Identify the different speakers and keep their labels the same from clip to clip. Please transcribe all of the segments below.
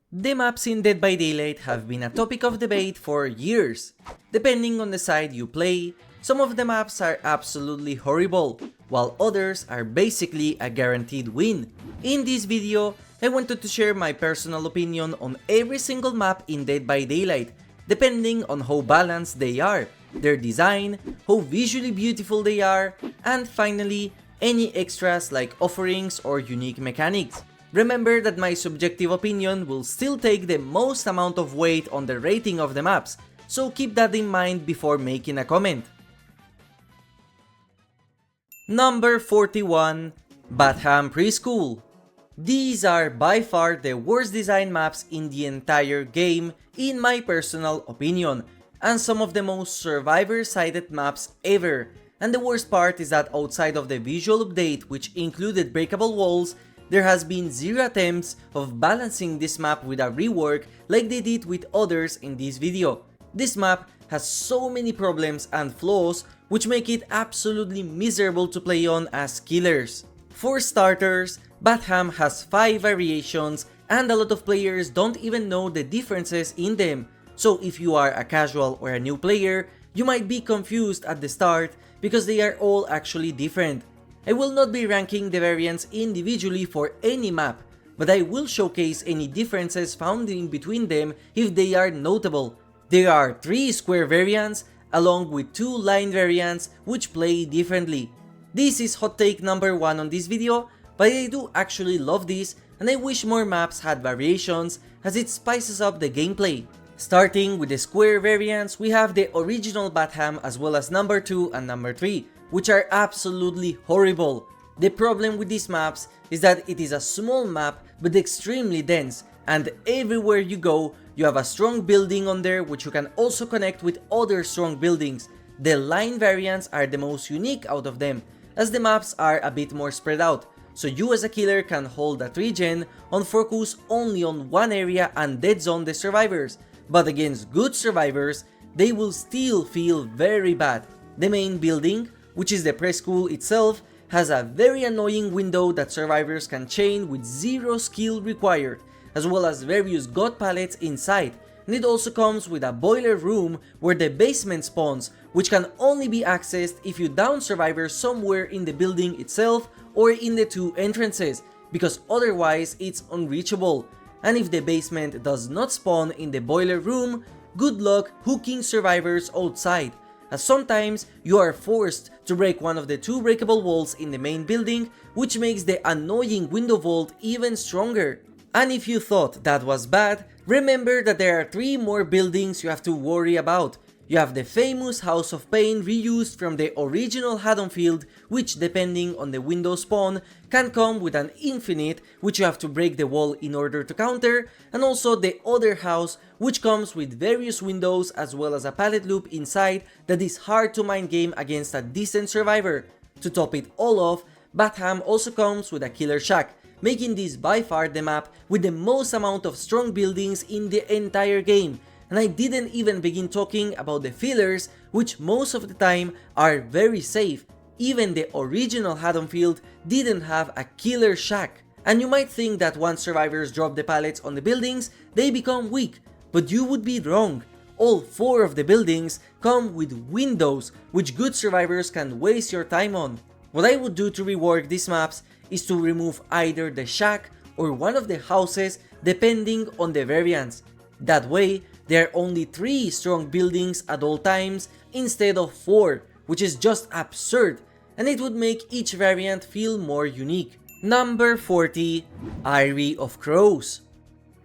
Speaker 1: The maps in Dead by Daylight have been a topic of debate for years. Depending on the side you play, some of the maps are absolutely horrible, while others are basically a guaranteed win. In this video, I wanted to share my personal opinion on every single map in Dead by Daylight, depending on how balanced they are, their design, how visually beautiful they are, and finally, any extras like offerings or unique mechanics. Remember that my subjective opinion will still take the most amount of weight on the rating of the maps, so keep that in mind before making a comment. Number 41. Badham Preschool. These are by far the worst design maps in the entire game, in my personal opinion, and some of the most survivor-sided maps ever. And the worst part is that outside of the visual update, which included breakable walls, there has been zero attempts of balancing this map with a rework like they did with others in this video. This map has so many problems and flaws which make it absolutely miserable to play on as killers. For starters, Badham has 5 variations and a lot of players don't even know the differences in them. So if you are a casual or a new player, you might be confused at the start because they are all actually different. I will not be ranking the variants individually for any map, but I will showcase any differences found in between them if they are notable. There are 3 square variants along with 2 line variants which play differently. This is hot take number 1 on this video, but I do actually love this and I wish more maps had variations as it spices up the gameplay. Starting with the square variants, we have the original Badham as well as number 2 and number 3, which are absolutely horrible. The problem with these maps is that it is a small map but extremely dense, and everywhere you go, you have a strong building on there which you can also connect with other strong buildings. The line variants are the most unique out of them, as the maps are a bit more spread out, so you as a killer can hold a regen on focus only on one area and dead zone the survivors, but against good survivors, they will still feel very bad. The main building, which is the preschool itself, has a very annoying window that survivors can chain with zero skill required, as well as various god pallets inside, and it also comes with a boiler room where the basement spawns, which can only be accessed if you down survivors somewhere in the building itself or in the 2 entrances, because otherwise it's unreachable. And if the basement does not spawn in the boiler room, good luck hooking survivors outside, as sometimes you are forced to break one of the 2 breakable walls in the main building, which makes the annoying window vault even stronger. And if you thought that was bad, remember that there are 3 more buildings you have to worry about. You have the famous House of Pain reused from the original Haddonfield, which depending on the window spawn can come with an infinite which you have to break the wall in order to counter, and also the other house which comes with various windows as well as a pallet loop inside that is hard to mind game against a decent survivor. To top it all off, Badham also comes with a killer shack, making this by far the map with the most amount of strong buildings in the entire game. And I didn't even begin talking about the fillers, which most of the time are very safe. Even the original Haddonfield didn't have a killer shack. And you might think that once survivors drop the pallets on the buildings, they become weak, but you would be wrong. All 4 of the buildings come with windows, which good survivors can waste your time on. What I would do to rework these maps is to remove either the shack or one of the houses depending on the variants. That way, there are only 3 strong buildings at all times instead of 4, which is just absurd, and it would make each variant feel more unique. Number 40. Eyrie of Crows.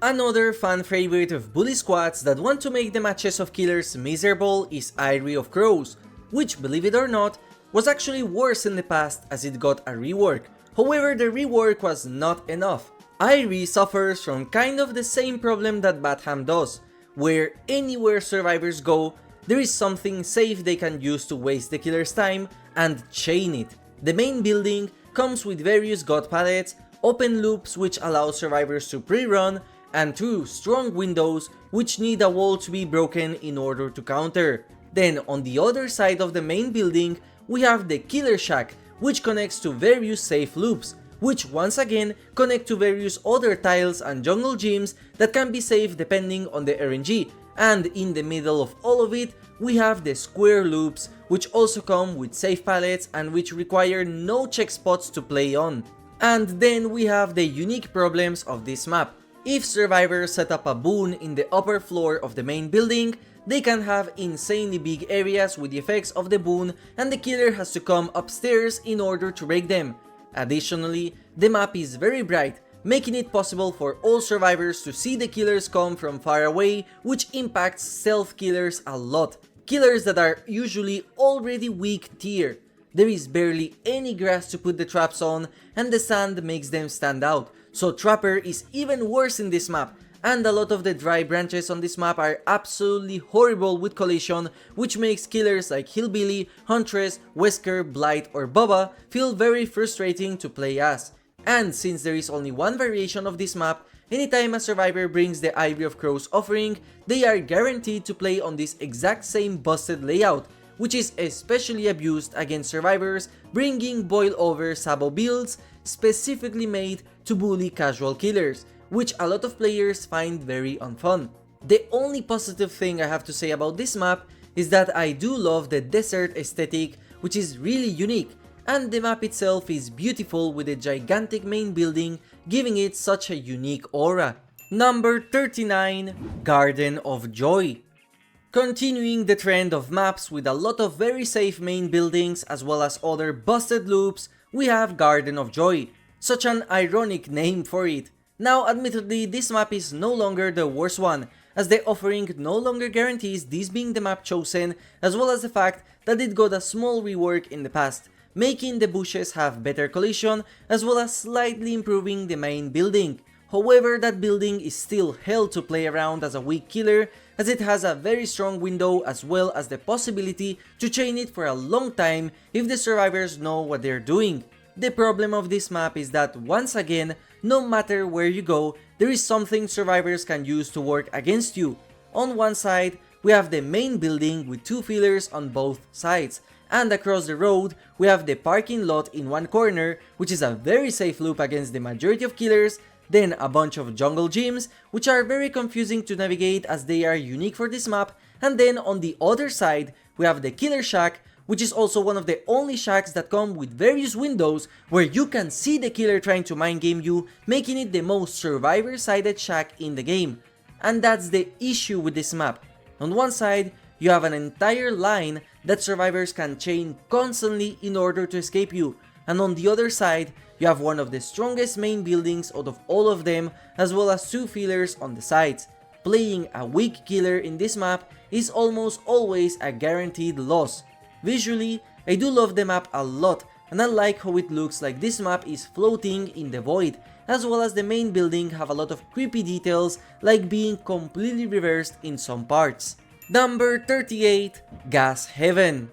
Speaker 1: Another fan favorite of bully squads that want to make the matches of killers miserable is Eyrie of Crows, which, believe it or not, was actually worse in the past as it got a rework. However, the rework was not enough. Eyrie suffers from kind of the same problem that Badham does, where anywhere survivors go, there is something safe they can use to waste the killer's time and chain it. The main building comes with various god pallets, open loops which allow survivors to pre-run, and 2 strong windows which need a wall to be broken in order to counter. Then on the other side of the main building, we have the killer shack, which connects to various safe loops, which once again connect to various other tiles and jungle gyms that can be saved depending on the RNG, and in the middle of all of it, we have the square loops, which also come with save palettes and which require no check spots to play on. And then we have the unique problems of this map. If survivors set up a boon in the upper floor of the main building, they can have insanely big areas with the effects of the boon, and the killer has to come upstairs in order to break them. Additionally, the map is very bright, making it possible for all survivors to see the killers come from far away, which impacts stealth killers a lot. Killers that are usually already weak tier. There is barely any grass to put the traps on, and the sand makes them stand out, so Trapper is even worse in this map, and a lot of the dry branches on this map are absolutely horrible with collision, which makes killers like Hillbilly, Huntress, Wesker, Blight or Bubba feel very frustrating to play as. And since there is only one variation of this map, anytime a survivor brings the Eyrie of Crows offering, they are guaranteed to play on this exact same busted layout, which is especially abused against survivors bringing boil-over Sabo builds specifically made to bully casual killers, which a lot of players find very unfun. The only positive thing I have to say about this map is that I do love the desert aesthetic, which is really unique, and the map itself is beautiful with a gigantic main building giving it such a unique aura. Number 39, Garden of Joy. Continuing the trend of maps with a lot of very safe main buildings as well as other busted loops, we have Garden of Joy. Such an ironic name for it. Now admittedly, this map is no longer the worst one, as the offering no longer guarantees this being the map chosen, as well as the fact that it got a small rework in the past, making the bushes have better collision as well as slightly improving the main building. However, that building is still hell to play around as a weak killer, as it has a very strong window as well as the possibility to chain it for a long time if the survivors know what they're doing. The problem of this map is that once again, no matter where you go, there is something survivors can use to work against you. On one side, we have the main building with two fillers on both sides, and across the road, we have the parking lot in one corner, which is a very safe loop against the majority of killers, then a bunch of jungle gyms, which are very confusing to navigate as they are unique for this map, and then on the other side, we have the killer shack, which is also one of the only shacks that come with various windows where you can see the killer trying to mind game you, making it the most survivor-sided shack in the game. And that's the issue with this map. On one side, you have an entire line that survivors can chain constantly in order to escape you, and on the other side, you have one of the strongest main buildings out of all of them, as well as two fillers on the sides. Playing a weak killer in this map is almost always a guaranteed loss. Visually, I do love the map a lot, and I like how it looks like this map is floating in the void, as well as the main building have a lot of creepy details like being completely reversed in some parts. Number 38, Gas Heaven.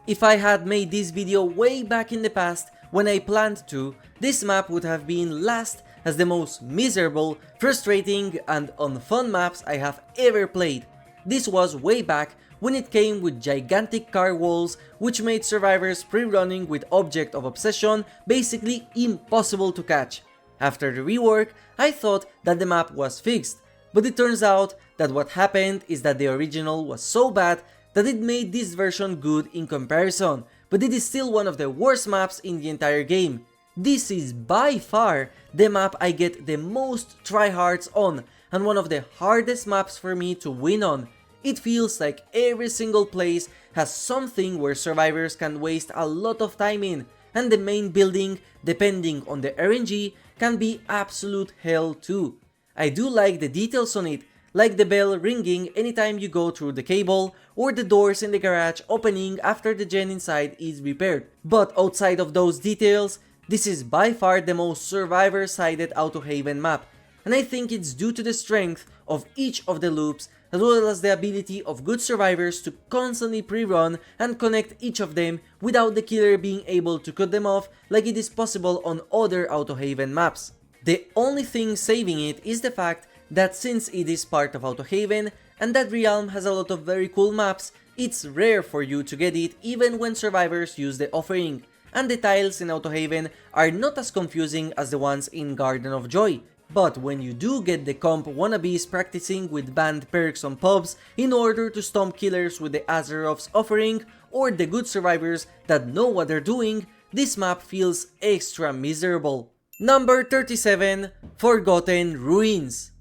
Speaker 1: If I had made this video way back in the past when I planned to, this map would have been last as the most miserable, frustrating and unfun maps I have ever played. This was way back when it came with gigantic car walls, which made survivors pre-running with Object of Obsession basically impossible to catch. After the rework, I thought that the map was fixed, but it turns out that what happened is that the original was so bad that it made this version good in comparison, but it is still one of the worst maps in the entire game. This is by far the map I get the most tryhards on, and one of the hardest maps for me to win on. It feels like every single place has something where survivors can waste a lot of time in, and the main building, depending on the RNG, can be absolute hell too. I do like the details on it, like the bell ringing anytime you go through the cable, or the doors in the garage opening after the gen inside is repaired. But outside of those details, this is by far the most survivor-sided Autohaven map, and I think it's due to the strength of each of the loops, as well as the ability of good survivors to constantly pre-run and connect each of them without the killer being able to cut them off like it is possible on other Autohaven maps. The only thing saving it is the fact that since it is part of Autohaven and that realm has a lot of very cool maps, it's rare for you to get it even when survivors use the offering, and the tiles in Autohaven are not as confusing as the ones in Garden of Joy. But when you do get the comp wannabes practicing with banned perks on pubs in order to stomp killers with the Azarov's offering, or the good survivors that know what they're doing, this map feels extra miserable. Number 37, Forgotten Ruins.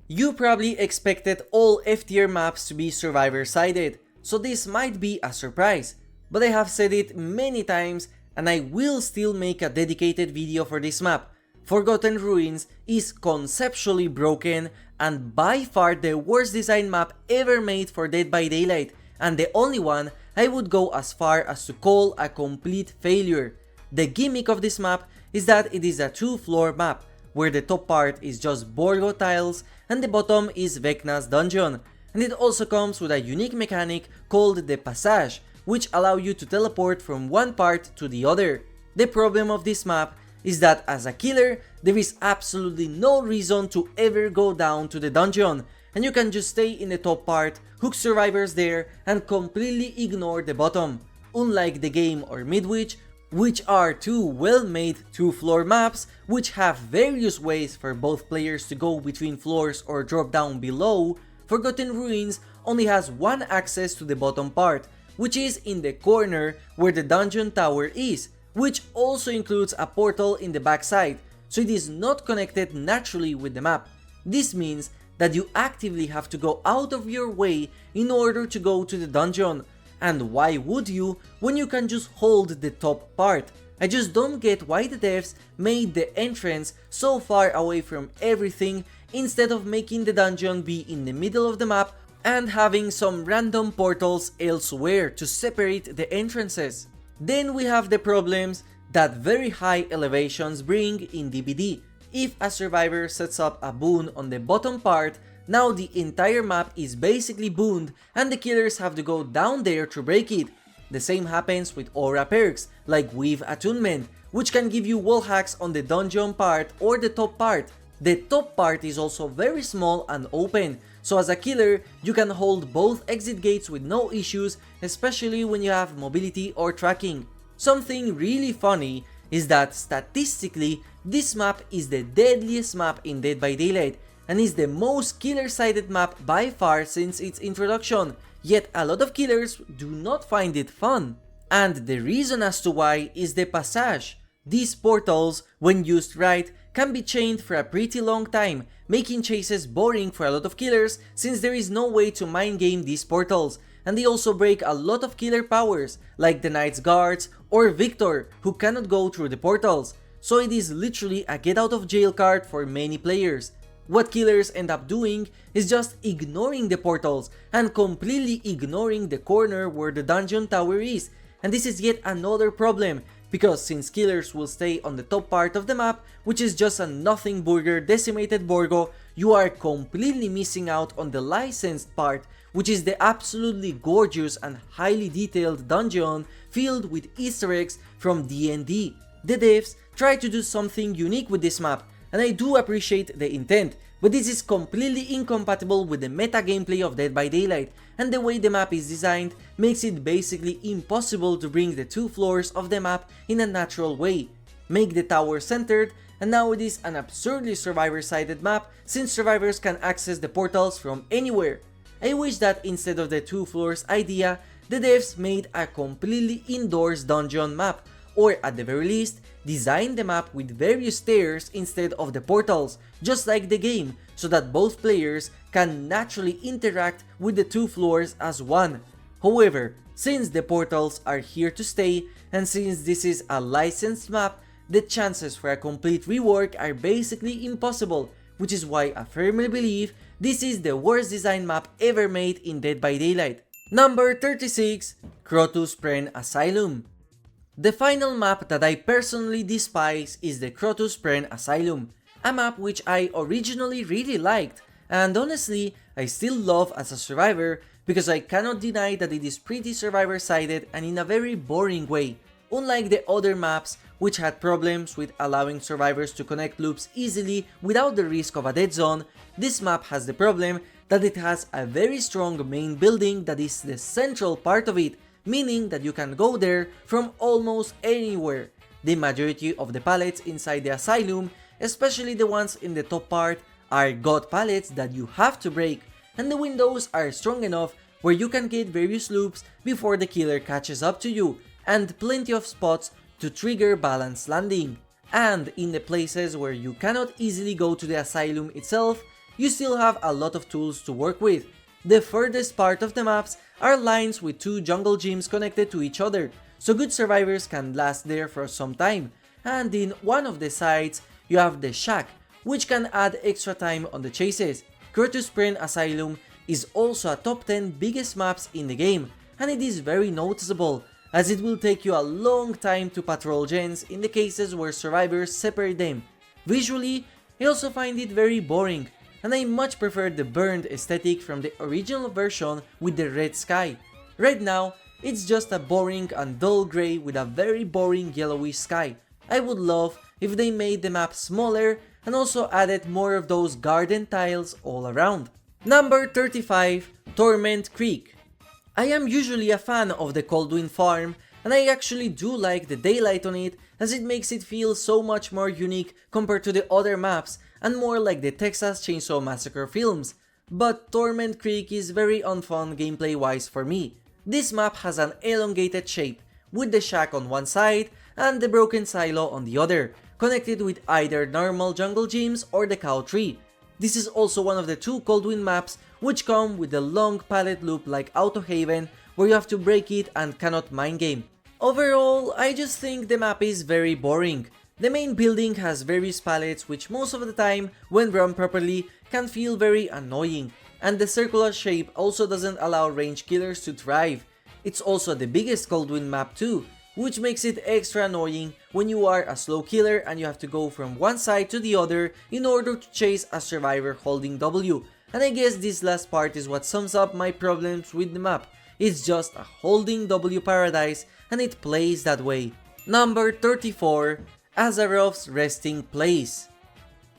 Speaker 1: You probably expected all F-tier maps to be survivor-sided, so this might be a surprise, but I have said it many times and I will still make a dedicated video for this map. Forgotten Ruins is conceptually broken and by far the worst design map ever made for Dead by Daylight, and the only one I would go as far as to call a complete failure. The gimmick of this map is that it is a 2-floor map, where the top part is just Borgo tiles and the bottom is Vecna's dungeon, and it also comes with a unique mechanic called the Passage, which allow you to teleport from one part to the other. The problem of this map is that as a killer, there is absolutely no reason to ever go down to the dungeon, and you can just stay in the top part, hook survivors there, and completely ignore the bottom. Unlike the game or Midwich, which are two well-made 2-floor maps which have various ways for both players to go between floors or drop down below, Forgotten Ruins only has one access to the bottom part, which is in the corner where the dungeon tower is, which also includes a portal in the backside, so it is not connected naturally with the map. This means that you actively have to go out of your way in order to go to the dungeon. And why would you when you can just hold the top part? I just don't get why the devs made the entrance so far away from everything instead of making the dungeon be in the middle of the map and having some random portals elsewhere to separate the entrances. Then we have the problems that very high elevations bring in DBD. If a survivor sets up a boon on the bottom part, now the entire map is basically booned and the killers have to go down there to break it. The same happens with aura perks like Weave Attunement, which can give you wall hacks on the dungeon part or the top part. The top part is also very small and open, so as a killer you can hold both exit gates with no issues, especially when you have mobility or tracking. Something really funny is that statistically this map is the deadliest map in Dead by Daylight and is the most killer-sided map by far since its introduction, yet a lot of killers do not find it fun. And the reason as to why is the Passage. These portals, when used right, can be chained for a pretty long time, making chases boring for a lot of killers since there is no way to mind game these portals, and they also break a lot of killer powers like the Knight's Guards or Victor, who cannot go through the portals, so it is literally a get out of jail card for many players. What killers end up doing is just ignoring the portals and completely ignoring the corner where the dungeon tower is, and this is yet another problem, because since killers will stay on the top part of the map, which is just a nothing burger decimated Borgo, you are completely missing out on the licensed part, which is the absolutely gorgeous and highly detailed dungeon filled with Easter eggs from D&D. The devs tried to do something unique with this map, and I do appreciate the intent, but this is completely incompatible with the meta gameplay of Dead by Daylight, and the way the map is designed makes it basically impossible to bring the two floors of the map in a natural way. Make the tower centered, and now it is an absurdly survivor-sided map since survivors can access the portals from anywhere. I wish that instead of the two floors idea, the devs made a completely indoors dungeon map, or at the very least, design the map with various stairs instead of the portals, just like the game, so that both players can naturally interact with the two floors as one. However, since the portals are here to stay, and since this is a licensed map, the chances for a complete rework are basically impossible, which is why I firmly believe this is the worst design map ever made in Dead by Daylight. Number 36, Crotus Pren Asylum. The final map that I personally despise is the Crotus Pren Asylum, a map which I originally really liked, and honestly, I still love as a survivor because I cannot deny that it is pretty survivor-sided and in a very boring way. Unlike the other maps which had problems with allowing survivors to connect loops easily without the risk of a dead zone, this map has the problem that it has a very strong main building that is the central part of it, meaning that you can go there from almost anywhere. The majority of the pallets inside the asylum, especially the ones in the top part, are god pallets that you have to break, and the windows are strong enough where you can get various loops before the killer catches up to you, and plenty of spots to trigger balanced landing. And in the places where you cannot easily go to the asylum itself, you still have a lot of tools to work with. The furthest part of the maps are lines with two jungle gyms connected to each other, so good survivors can last there for some time. And in one of the sides, you have the shack, which can add extra time on the chases. Curtis Spring Asylum is also a top 10 biggest maps in the game, and it is very noticeable, as it will take you a long time to patrol gens in the cases where survivors separate them. Visually, I also find it very boring, and I much prefer the burned aesthetic from the original version with the red sky. Right now, it's just a boring and dull grey with a very boring yellowish sky. I would love if they made the map smaller and also added more of those garden tiles all around. Number 35, Torment Creek. I am usually a fan of the Coldwind Farm, and I actually do like the daylight on it, as it makes it feel so much more unique compared to the other maps and more like the Texas Chainsaw Massacre films. But Torment Creek is very unfun gameplay wise for me. This map has an elongated shape, with the shack on one side and the broken silo on the other, connected with either normal jungle gyms or the cow tree. This is also one of the two Coldwind maps which come with the long pallet loop like Auto Haven, where you have to break it and cannot mind game. Overall, I just think the map is very boring. The main building has various pallets which most of the time, when run properly, can feel very annoying, and the circular shape also doesn't allow range killers to thrive. It's also the biggest Coldwind map too, which makes it extra annoying when you are a slow killer and you have to go from one side to the other in order to chase a survivor holding W. And I guess this last part is what sums up my problems with the map. It's just a holding W paradise, and it plays that way. Number 34, Azarov's Resting Place.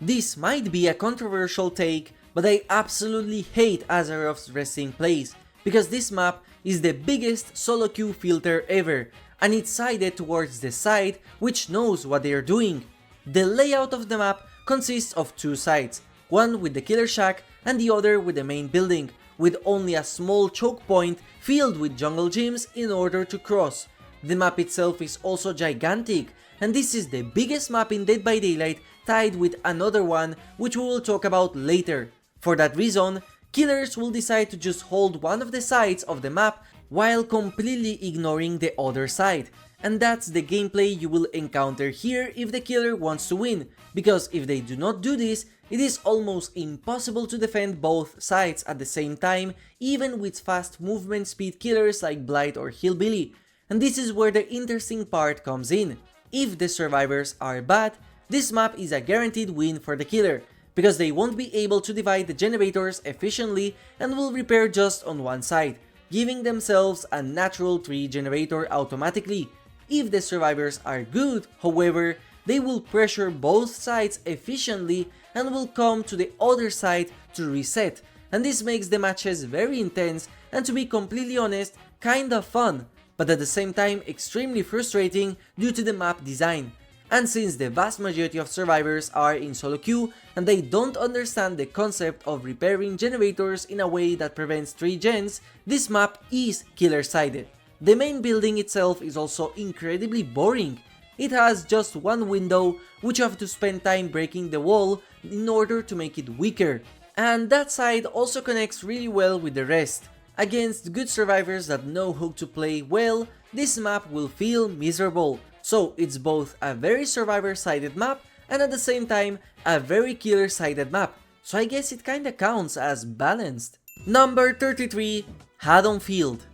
Speaker 1: This might be a controversial take, but I absolutely hate Azarov's Resting Place, because this map is the biggest solo queue filter ever, and it's sided towards the side which knows what they are doing. The layout of the map consists of two sides, one with the killer shack and the other with the main building, with only a small choke point filled with jungle gyms in order to cross. The map itself is also gigantic, and this is the biggest map in Dead by Daylight, tied with another one which we will talk about later. For that reason, killers will decide to just hold one of the sides of the map while completely ignoring the other side, and that's the gameplay you will encounter here if the killer wants to win, because if they do not do this, it is almost impossible to defend both sides at the same time, even with fast movement speed killers like Blight or Hillbilly. And this is where the interesting part comes in. If the survivors are bad, this map is a guaranteed win for the killer, because they won't be able to divide the generators efficiently and will repair just on one side, giving themselves a natural 3 generator automatically. If the survivors are good, however, they will pressure both sides efficiently and will come to the other side to reset, and this makes the matches very intense and, to be completely honest, kinda fun, but at the same time extremely frustrating due to the map design. And since the vast majority of survivors are in solo queue and they don't understand the concept of repairing generators in a way that prevents 3 gens, this map is killer-sided. The main building itself is also incredibly boring. It has just one window, which you have to spend time breaking the wall in order to make it weaker. And that side also connects really well with the rest. Against good survivors that know how to play well, this map will feel miserable. So it's both a very survivor-sided map and at the same time a very killer-sided map. So I guess it kinda counts as balanced. Number 33, Haddonfield.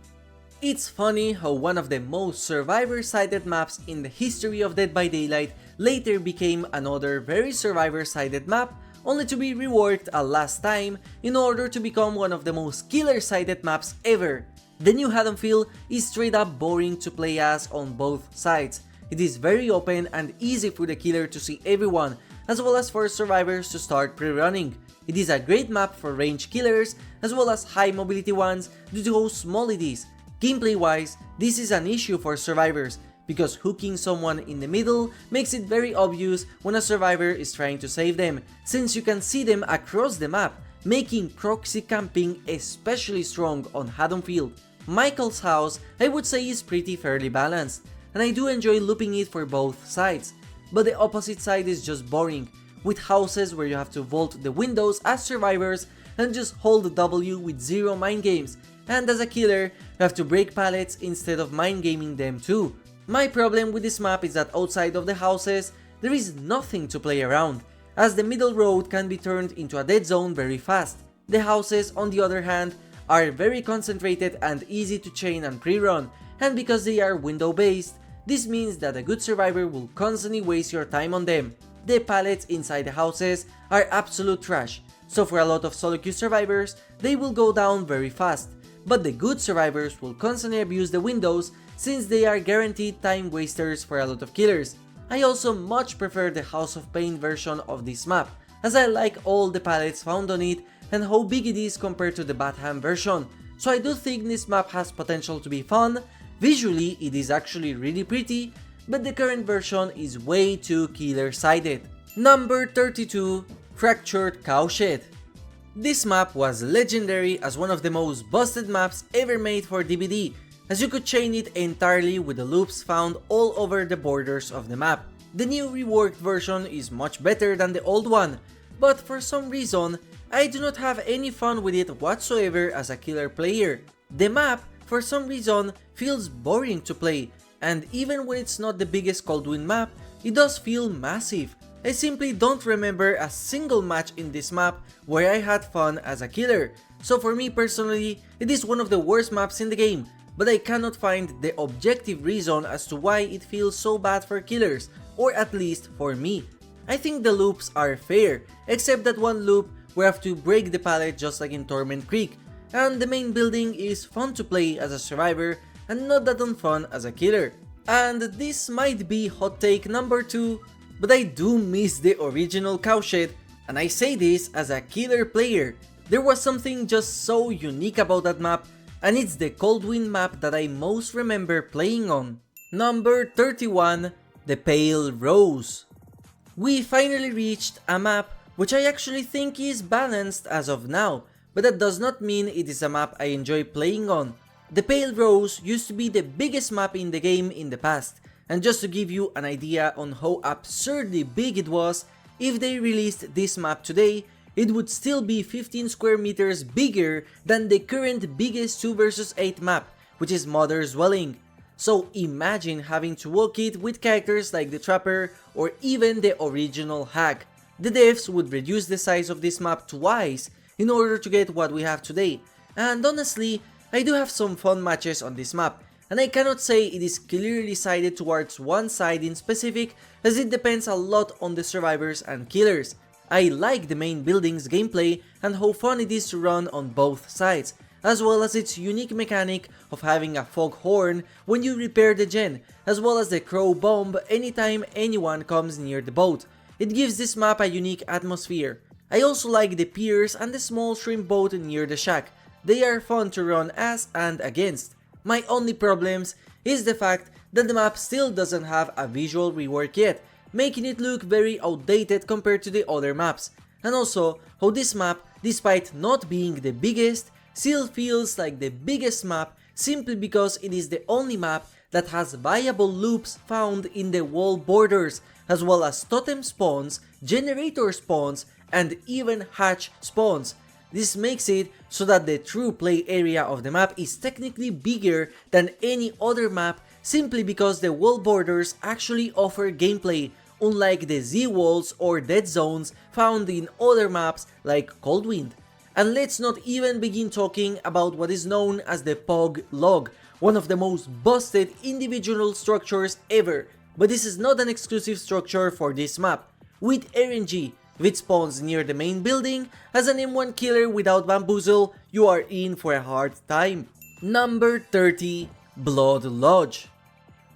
Speaker 1: It's funny how one of the most survivor-sided maps in the history of Dead by Daylight later became another very survivor-sided map, only to be reworked a last time in order to become one of the most killer-sided maps ever. The new Haddonfield is straight up boring to play as on both sides. It is very open and easy for the killer to see everyone, as well as for survivors to start pre-running. It is a great map for range killers, as well as high mobility ones due to how small it is. Gameplay wise, this is an issue for survivors, because hooking someone in the middle makes it very obvious when a survivor is trying to save them, since you can see them across the map, making proxy camping especially strong on Haddonfield. Michael's house I would say is pretty fairly balanced, and I do enjoy looping it for both sides, but the opposite side is just boring, with houses where you have to vault the windows as survivors and just hold W with zero mind games, and as a killer you have to break pallets instead of mind gaming them too. My problem with this map is that outside of the houses, there is nothing to play around, as the middle road can be turned into a dead zone very fast. The houses, on the other hand, are very concentrated and easy to chain and pre-run, and because they are window based, this means that a good survivor will constantly waste your time on them. The pallets inside the houses are absolute trash, so for a lot of solo queue survivors, they will go down very fast, but the good survivors will constantly abuse the windows since they are guaranteed time wasters for a lot of killers. I also much prefer the House of Pain version of this map, as I like all the pallets found on it and how big it is compared to the Badham version, so I do think this map has potential to be fun. Visually it is actually really pretty, but the current version is way too killer sided. Number 32, Fractured Cowshed. This map was legendary as one of the most busted maps ever made for DBD, as you could chain it entirely with the loops found all over the borders of the map. The new reworked version is much better than the old one, but for some reason, I do not have any fun with it whatsoever as a killer player. The map, for some reason, feels boring to play, and even when it's not the biggest Coldwind map, it does feel massive. I simply don't remember a single match in this map where I had fun as a killer, so for me personally, it is one of the worst maps in the game, but I cannot find the objective reason as to why it feels so bad for killers, or at least for me. I think the loops are fair, except that one loop we have to break the pallet just like in Torment Creek, and the main building is fun to play as a survivor and not that unfun as a killer. And this might be hot take number 2, but I do miss the original Cowshed, and I say this as a killer player. There was something just so unique about that map, and it's the Coldwind map that I most remember playing on. Number 31, the Pale Rose. We finally reached a map which I actually think is balanced as of now, but that does not mean it is a map I enjoy playing on. The Pale Rose used to be the biggest map in the game in the past, and just to give you an idea on how absurdly big it was, if they released this map today, it would still be 15 square meters bigger than the current biggest 2 vs 8 map, which is Mother's Dwelling. So imagine having to walk it with characters like the Trapper or even the original Hag. The devs would reduce the size of this map twice in order to get what we have today, and honestly, I do have some fun matches on this map, and I cannot say it is clearly sided towards one side in specific, as it depends a lot on the survivors and killers. I like the main building's gameplay and how fun it is to run on both sides, as well as its unique mechanic of having a fog horn when you repair the gen, as well as the crow bomb anytime anyone comes near the boat. It gives this map a unique atmosphere. I also like the piers and the small shrimp boat near the shack. They are fun to run as and against. My only problems is the fact that the map still doesn't have a visual rework yet, making it look very outdated compared to the other maps, and also how this map, despite not being the biggest, still feels like the biggest map simply because it is the only map that has viable loops found in the wall borders, as well as totem spawns, generator spawns, and even hatch spawns. This makes it so that the true play area of the map is technically bigger than any other map simply because the wall borders actually offer gameplay, unlike the Z-walls or dead zones found in other maps like Coldwind. And let's not even begin talking about what is known as the Pog Log, one of the most busted individual structures ever, but this is not an exclusive structure for this map. With RNG, if it spawns near the main building, as an M1 killer without Bamboozle, you are in for a hard time. Number 30, Blood Lodge.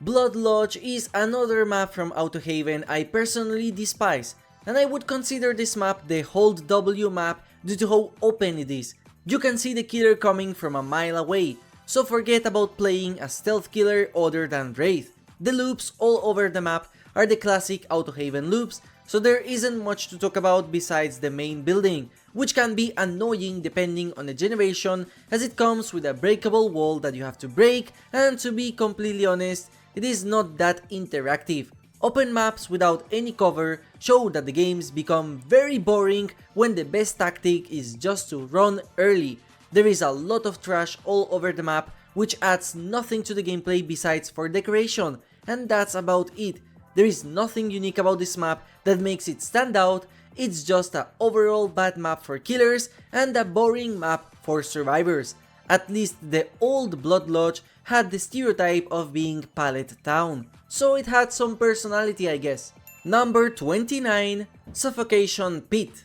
Speaker 1: Blood Lodge is another map from Autohaven I personally despise, and I would consider this map the Hold W map due to how open it is. You can see the killer coming from a mile away, so forget about playing a stealth killer other than Wraith. The loops all over the map are the classic Autohaven loops, so there isn't much to talk about besides the main building, which can be annoying depending on the generation, as it comes with a breakable wall that you have to break, and to be completely honest, it is not that interactive. Open maps without any cover show that the games become very boring when the best tactic is just to run early. There is a lot of trash all over the map, which adds nothing to the gameplay besides for decoration, and that's about it. There is nothing unique about this map that makes it stand out, it's just an overall bad map for killers and a boring map for survivors. At least the old Blood Lodge had the stereotype of being pallet town, so it had some personality, I guess. Number 29, Suffocation Pit.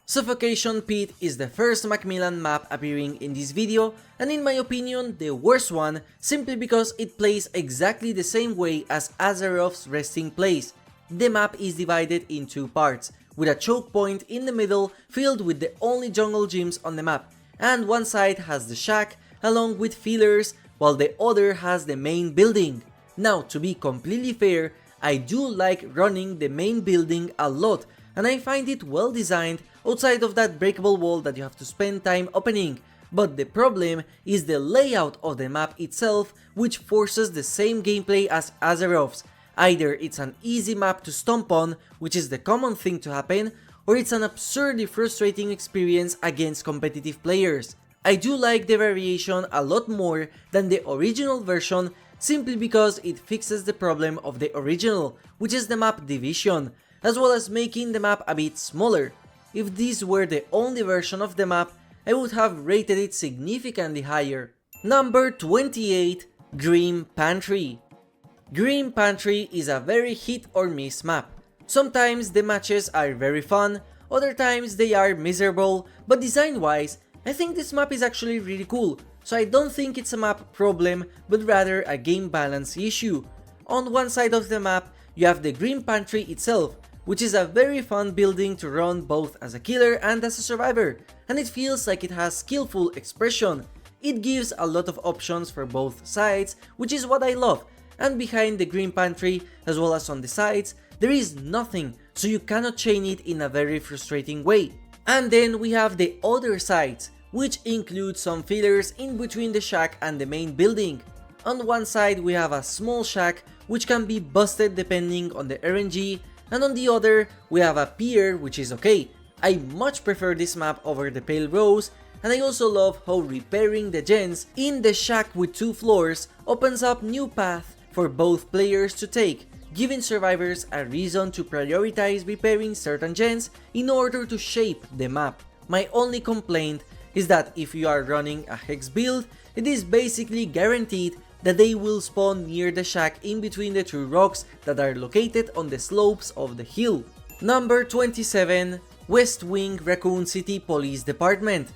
Speaker 1: Suffocation Pit is the first Macmillan map appearing in this video, and in my opinion the worst one, simply because it plays exactly the same way as Azarov's resting place. The map is divided in two parts, with a choke point in the middle filled with the only jungle gyms on the map, and one side has the shack along with fillers, while the other has the main building. Now, to be completely fair, I do like running the main building a lot, and I find it well designed outside of that breakable wall that you have to spend time opening, but the problem is the layout of the map itself, which forces the same gameplay as Azarov's. Either it's an easy map to stomp on, which is the common thing to happen, or it's an absurdly frustrating experience against competitive players. I do like the variation a lot more than the original version, simply because it fixes the problem of the original, which is the map division, as well as making the map a bit smaller. If this were the only version of the map, I would have rated it significantly higher. Number 28, Grim Pantry. Grim Pantry is a very hit or miss map. Sometimes the matches are very fun, other times they are miserable, but design wise, I think this map is actually really cool, so I don't think it's a map problem, but rather a game balance issue. On one side of the map, you have the Grim Pantry itself, which is a very fun building to run both as a killer and as a survivor, and it feels like it has skillful expression. It gives a lot of options for both sides, which is what I love, and behind the Grim Pantry, as well as on the sides, there is nothing, so you cannot chain it in a very frustrating way. And then we have the other sides, which include some fillers in between the shack and the main building. On one side we have a small shack which can be busted depending on the RNG, and on the other we have a pier, which is okay. I much prefer this map over the Pale Rose, and I also love how repairing the gens in the shack with 2 floors opens up new paths for both players to take, giving survivors a reason to prioritize repairing certain gens in order to shape the map. My only complaint is that if you are running a hex build, it is basically guaranteed that they will spawn near the shack in between the 2 rocks that are located on the slopes of the hill. Number 27, West Wing Raccoon City Police Department.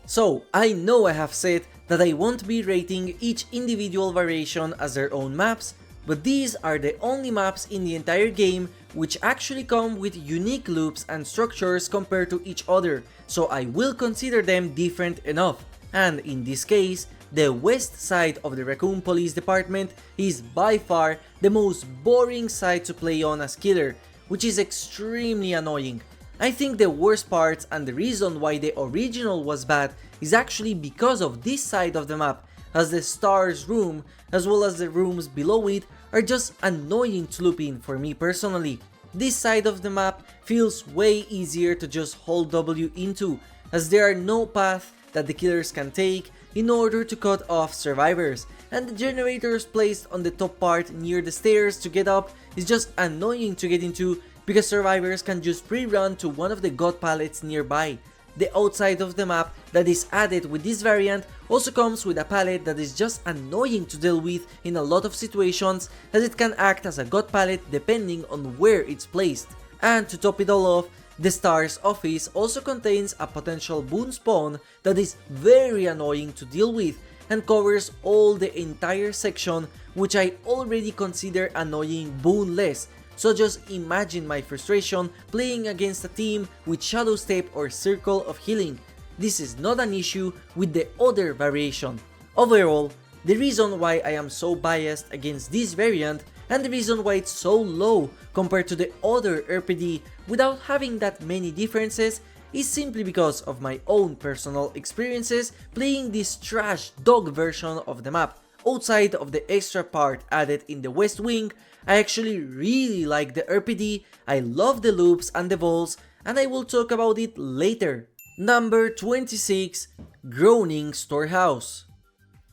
Speaker 1: So, I know I have said that I won't be rating each individual variation as their own maps, but these are the only maps in the entire game which actually come with unique loops and structures compared to each other, so I will consider them different enough. And in this case, the west side of the Raccoon Police Department is by far the most boring side to play on as killer, which is extremely annoying. I think the worst parts and the reason why the original was bad is actually because of this side of the map, as the stars room as well as the rooms below it are just annoying to loop in for me personally. This side of the map feels way easier to just hold W into, as there are no paths that the killers can take in order to cut off survivors, and the generators placed on the top part near the stairs to get up is just annoying to get into because survivors can just pre-run to one of the god pallets nearby. The outside of the map that is added with this variant also comes with a pallet that is just annoying to deal with in a lot of situations, as it can act as a god pallet depending on where it's placed. And to top it all off, the Star's office also contains a potential boon spawn that is very annoying to deal with and covers all the entire section, which I already consider annoying boonless. So just imagine my frustration playing against a team with Shadow Step or Circle of Healing. This is not an issue with the other variation. Overall, the reason why I am so biased against this variant and the reason why it's so low compared to the other RPD without having that many differences is simply because of my own personal experiences playing this trash dog version of the map. Outside of the extra part added in the West Wing, I actually really like the RPD, I love the loops and the balls, and I will talk about it later. Number 26, Groaning Storehouse.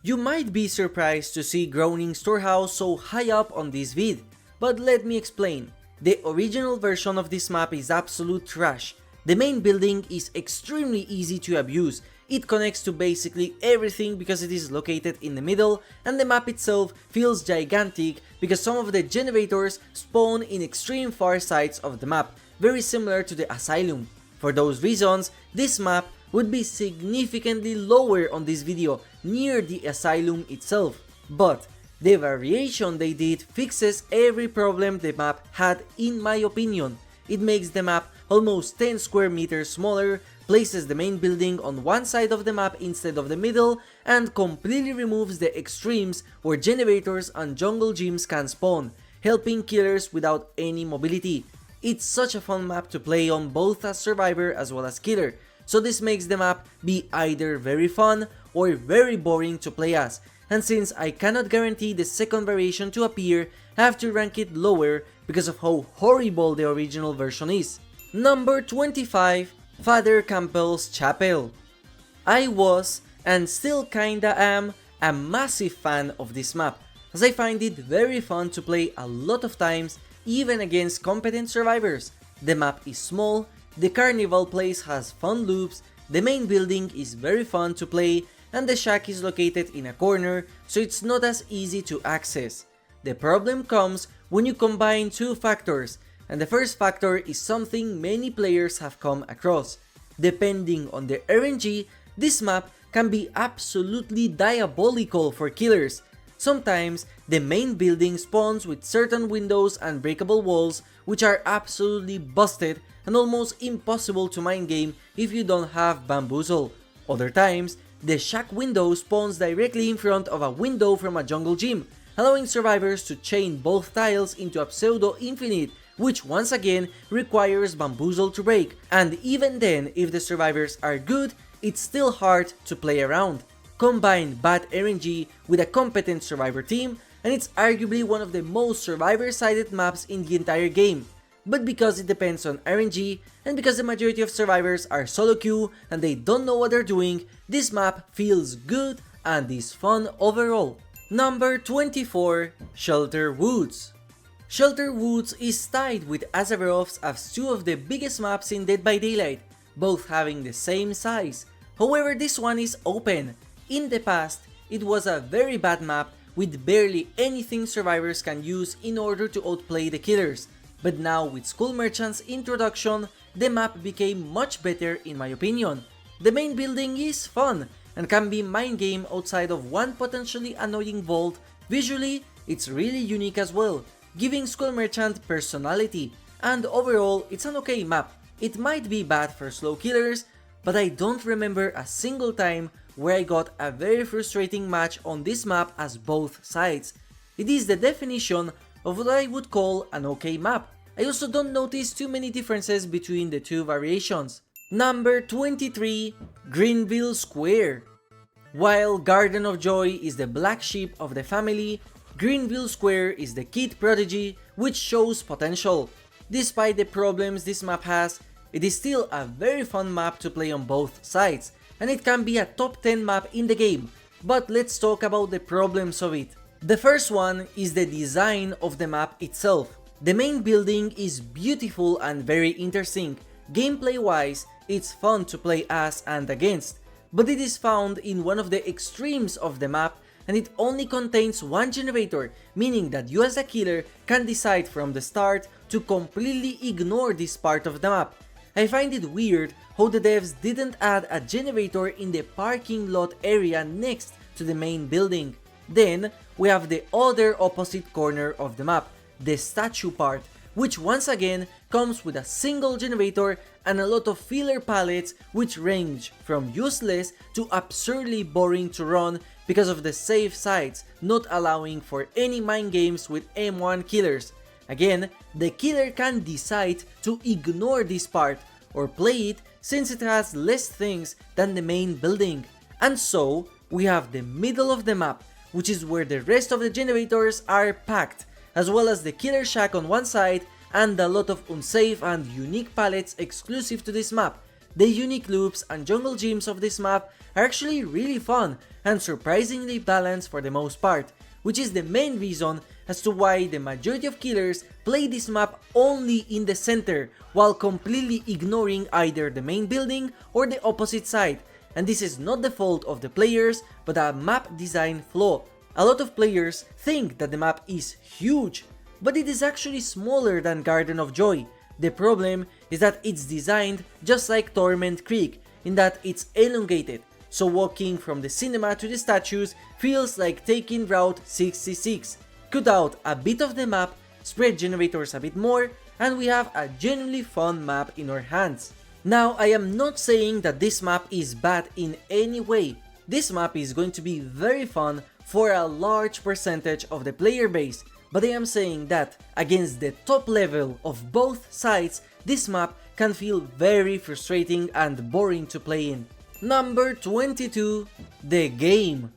Speaker 1: You might be surprised to see Groaning Storehouse so high up on this vid, but let me explain. The original version of this map is absolute trash. The main building is extremely easy to abuse. It connects to basically everything because it is located in the middle, and the map itself feels gigantic because some of the generators spawn in extreme far sides of the map, very similar to the Asylum. For those reasons, this map would be significantly lower on this video, near the Asylum itself. But the variation they did fixes every problem the map had in my opinion. It makes the map almost 10 square meters smaller, places the main building on one side of the map instead of the middle, and completely removes the extremes where generators and jungle gyms can spawn, helping killers without any mobility. It's such a fun map to play on both as survivor as well as killer, so this makes the map be either very fun or very boring to play as, and since I cannot guarantee the second variation to appear, I have to rank it lower because of how horrible the original version is. Number 25, Father Campbell's Chapel. I was, and still kinda am, a massive fan of this map, as I find it very fun to play a lot of times, even against competent survivors. The map is small, the carnival place has fun loops, the main building is very fun to play, and the shack is located in a corner, so it's not as easy to access. The problem comes when you combine two factors, and the first factor is something many players have come across. Depending on the RNG, this map can be absolutely diabolical for killers. Sometimes, the main building spawns with certain windows and breakable walls which are absolutely busted and almost impossible to mind game if you don't have bamboozle. Other times, the shack window spawns directly in front of a window from a jungle gym, allowing survivors to chain both tiles into a pseudo-infinite, which once again requires bamboozle to break, and even then, if the survivors are good, it's still hard to play around. Combine bad RNG with a competent survivor team, and it's arguably one of the most survivor-sided maps in the entire game. But because it depends on RNG, and because the majority of survivors are solo queue and they don't know what they're doing, this map feels good and is fun overall. Number 24, Shelter Woods. Shelter Woods is tied with Azarov's as two of the biggest maps in Dead by Daylight, both having the same size. However, this one is open. In the past, it was a very bad map with barely anything survivors can use in order to outplay the killers. But now with Skull Merchant's introduction, the map became much better in my opinion. The main building is fun and can be mind game outside of one potentially annoying vault. Visually, it's really unique as well, giving Skull Merchant personality, and overall it's an okay map. It might be bad for slow killers, but I don't remember a single time where I got a very frustrating match on this map as both sides. It is the definition of what I would call an okay map. I also don't notice too many differences between the two variations. Number 23, Greenville Square. While Garden of Joy is the black sheep of the family, Greenville Square is the kid prodigy which shows potential. Despite the problems this map has, it is still a very fun map to play on both sides, and it can be a top 10 map in the game, but let's talk about the problems of it. The first one is the design of the map itself. The main building is beautiful and very interesting. Gameplay wise, it's fun to play as and against, but it is found in one of the extremes of the map and it only contains one generator, meaning that you as a killer can decide from the start to completely ignore this part of the map. I find it weird how the devs didn't add a generator in the parking lot area next to the main building. Then we have the other opposite corner of the map, the statue part, which once again comes with a single generator and a lot of filler pallets which range from useless to absurdly boring to run because of the safe sites not allowing for any mind games with M1 killers. Again, the killer can decide to ignore this part or play it since it has less things than the main building. And so, we have the middle of the map, which is where the rest of the generators are packed, as well as the killer shack on one side and a lot of unsafe and unique pallets exclusive to this map. The unique loops and jungle gyms of this map are actually really fun and surprisingly balanced for the most part, which is the main reason as to why the majority of killers play this map only in the center while completely ignoring either the main building or the opposite side. And this is not the fault of the players but a map design flaw. A lot of players think that the map is huge, but it is actually smaller than Garden of Joy. The problem is that it's designed just like Torment Creek, in that it's elongated, so walking from the cinema to the statues feels like taking Route 66. Cut out a bit of the map, spread generators a bit more, and we have a genuinely fun map in our hands. Now, I am not saying that this map is bad in any way. This map is going to be very fun for a large percentage of the player base, but I am saying that against the top level of both sides, this map can feel very frustrating and boring to play in. Number 22, the game.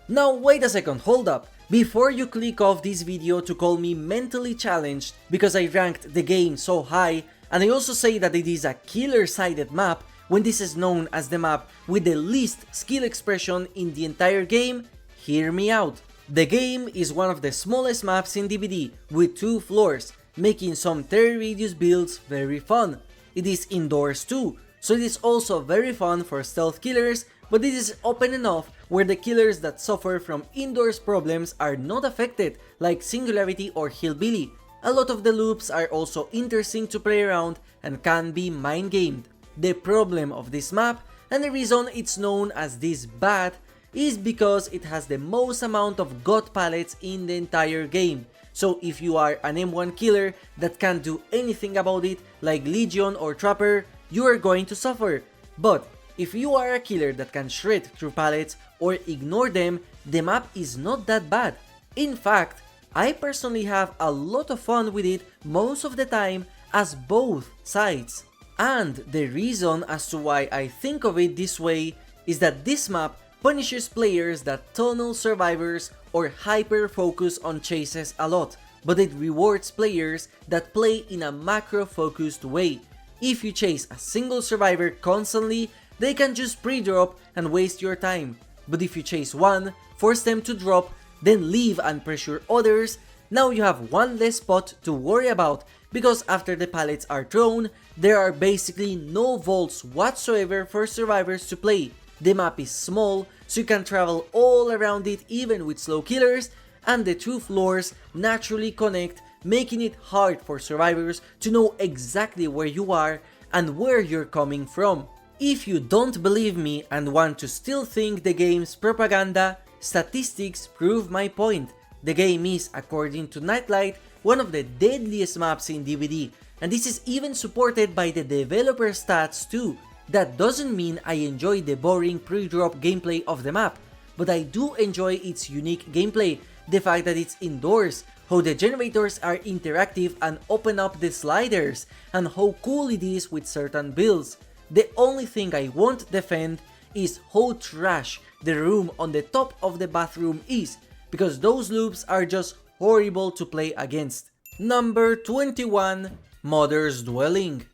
Speaker 1: Now wait a second, hold up. Before you click off this video to call me mentally challenged because I ranked the game so high, and I also say that it is a killer-sided map when this is known as the map with the least skill expression in the entire game, hear me out. The game is one of the smallest maps in DBD with 2 floors, making some terror radius builds very fun. It is indoors too, so it is also very fun for stealth killers, but it is open enough where the killers that suffer from indoors problems are not affected, like Singularity or Hillbilly. A lot of the loops are also interesting to play around and can be mind gamed. The problem of this map, and the reason it's known as this bad, is because it has the most amount of god pallets in the entire game. So if you are an M1 killer that can't do anything about it, like Legion or Trapper, you are going to suffer. But if you are a killer that can shred through pallets or ignore them, the map is not that bad. In fact, I personally have a lot of fun with it most of the time as both sides. And the reason as to why I think of it this way is that this map punishes players that tunnel survivors or hyper focus on chases a lot, but it rewards players that play in a macro focused way. If you chase a single survivor constantly, they can just pre-drop and waste your time, but if you chase one, force them to drop, then leave and pressure others, now you have one less spot to worry about, because after the pallets are thrown, there are basically no vaults whatsoever for survivors to play. The map is small, so you can travel all around it even with slow killers, and the 2 floors naturally connect, making it hard for survivors to know exactly where you are and where you're coming from. If you don't believe me and want to still think the game's propaganda, statistics prove my point. The game is, according to Nightlight, one of the deadliest maps in DBD, and this is even supported by the developer stats too. That doesn't mean I enjoy the boring pre-drop gameplay of the map, but I do enjoy its unique gameplay, the fact that it's indoors, how the generators are interactive and open up the sliders, and how cool it is with certain builds. The only thing I won't defend is how trash the room on the top of the bathroom is, because those loops are just horrible to play against. Number 21, Mother's Dwelling.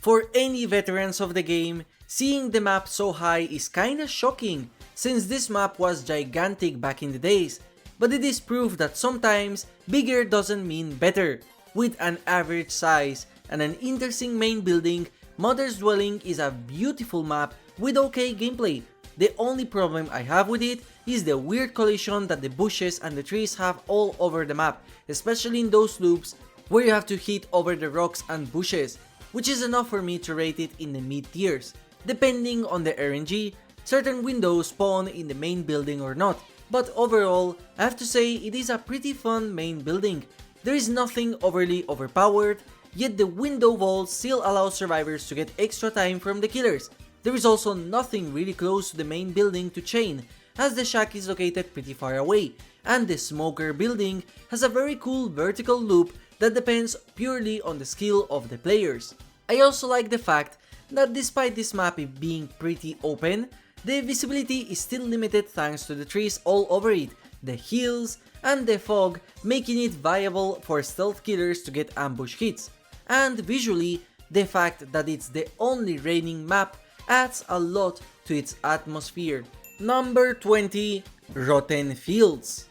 Speaker 1: For any veterans of the game, seeing the map so high is kinda shocking, since this map was gigantic back in the days, but it is proof that sometimes bigger doesn't mean better. With an average size and an interesting main building, Mother's Dwelling is a beautiful map with okay gameplay. The only problem I have with it is the weird collision that the bushes and the trees have all over the map, especially in those loops where you have to hit over the rocks and bushes, which is enough for me to rate it in the mid tiers. Depending on the RNG, certain windows spawn in the main building or not, but overall, I have to say it is a pretty fun main building. There is nothing overly overpowered, yet the window walls still allow survivors to get extra time from the killers. There is also nothing really close to the main building to chain, as the shack is located pretty far away, and the smoker building has a very cool vertical loop that depends purely on the skill of the players. I also like the fact that despite this map being pretty open, the visibility is still limited thanks to the trees all over it, the hills, and the fog, making it viable for stealth killers to get ambush hits. And visually, the fact that it's the only raining map adds a lot to its atmosphere. Number 20. Rotten Fields.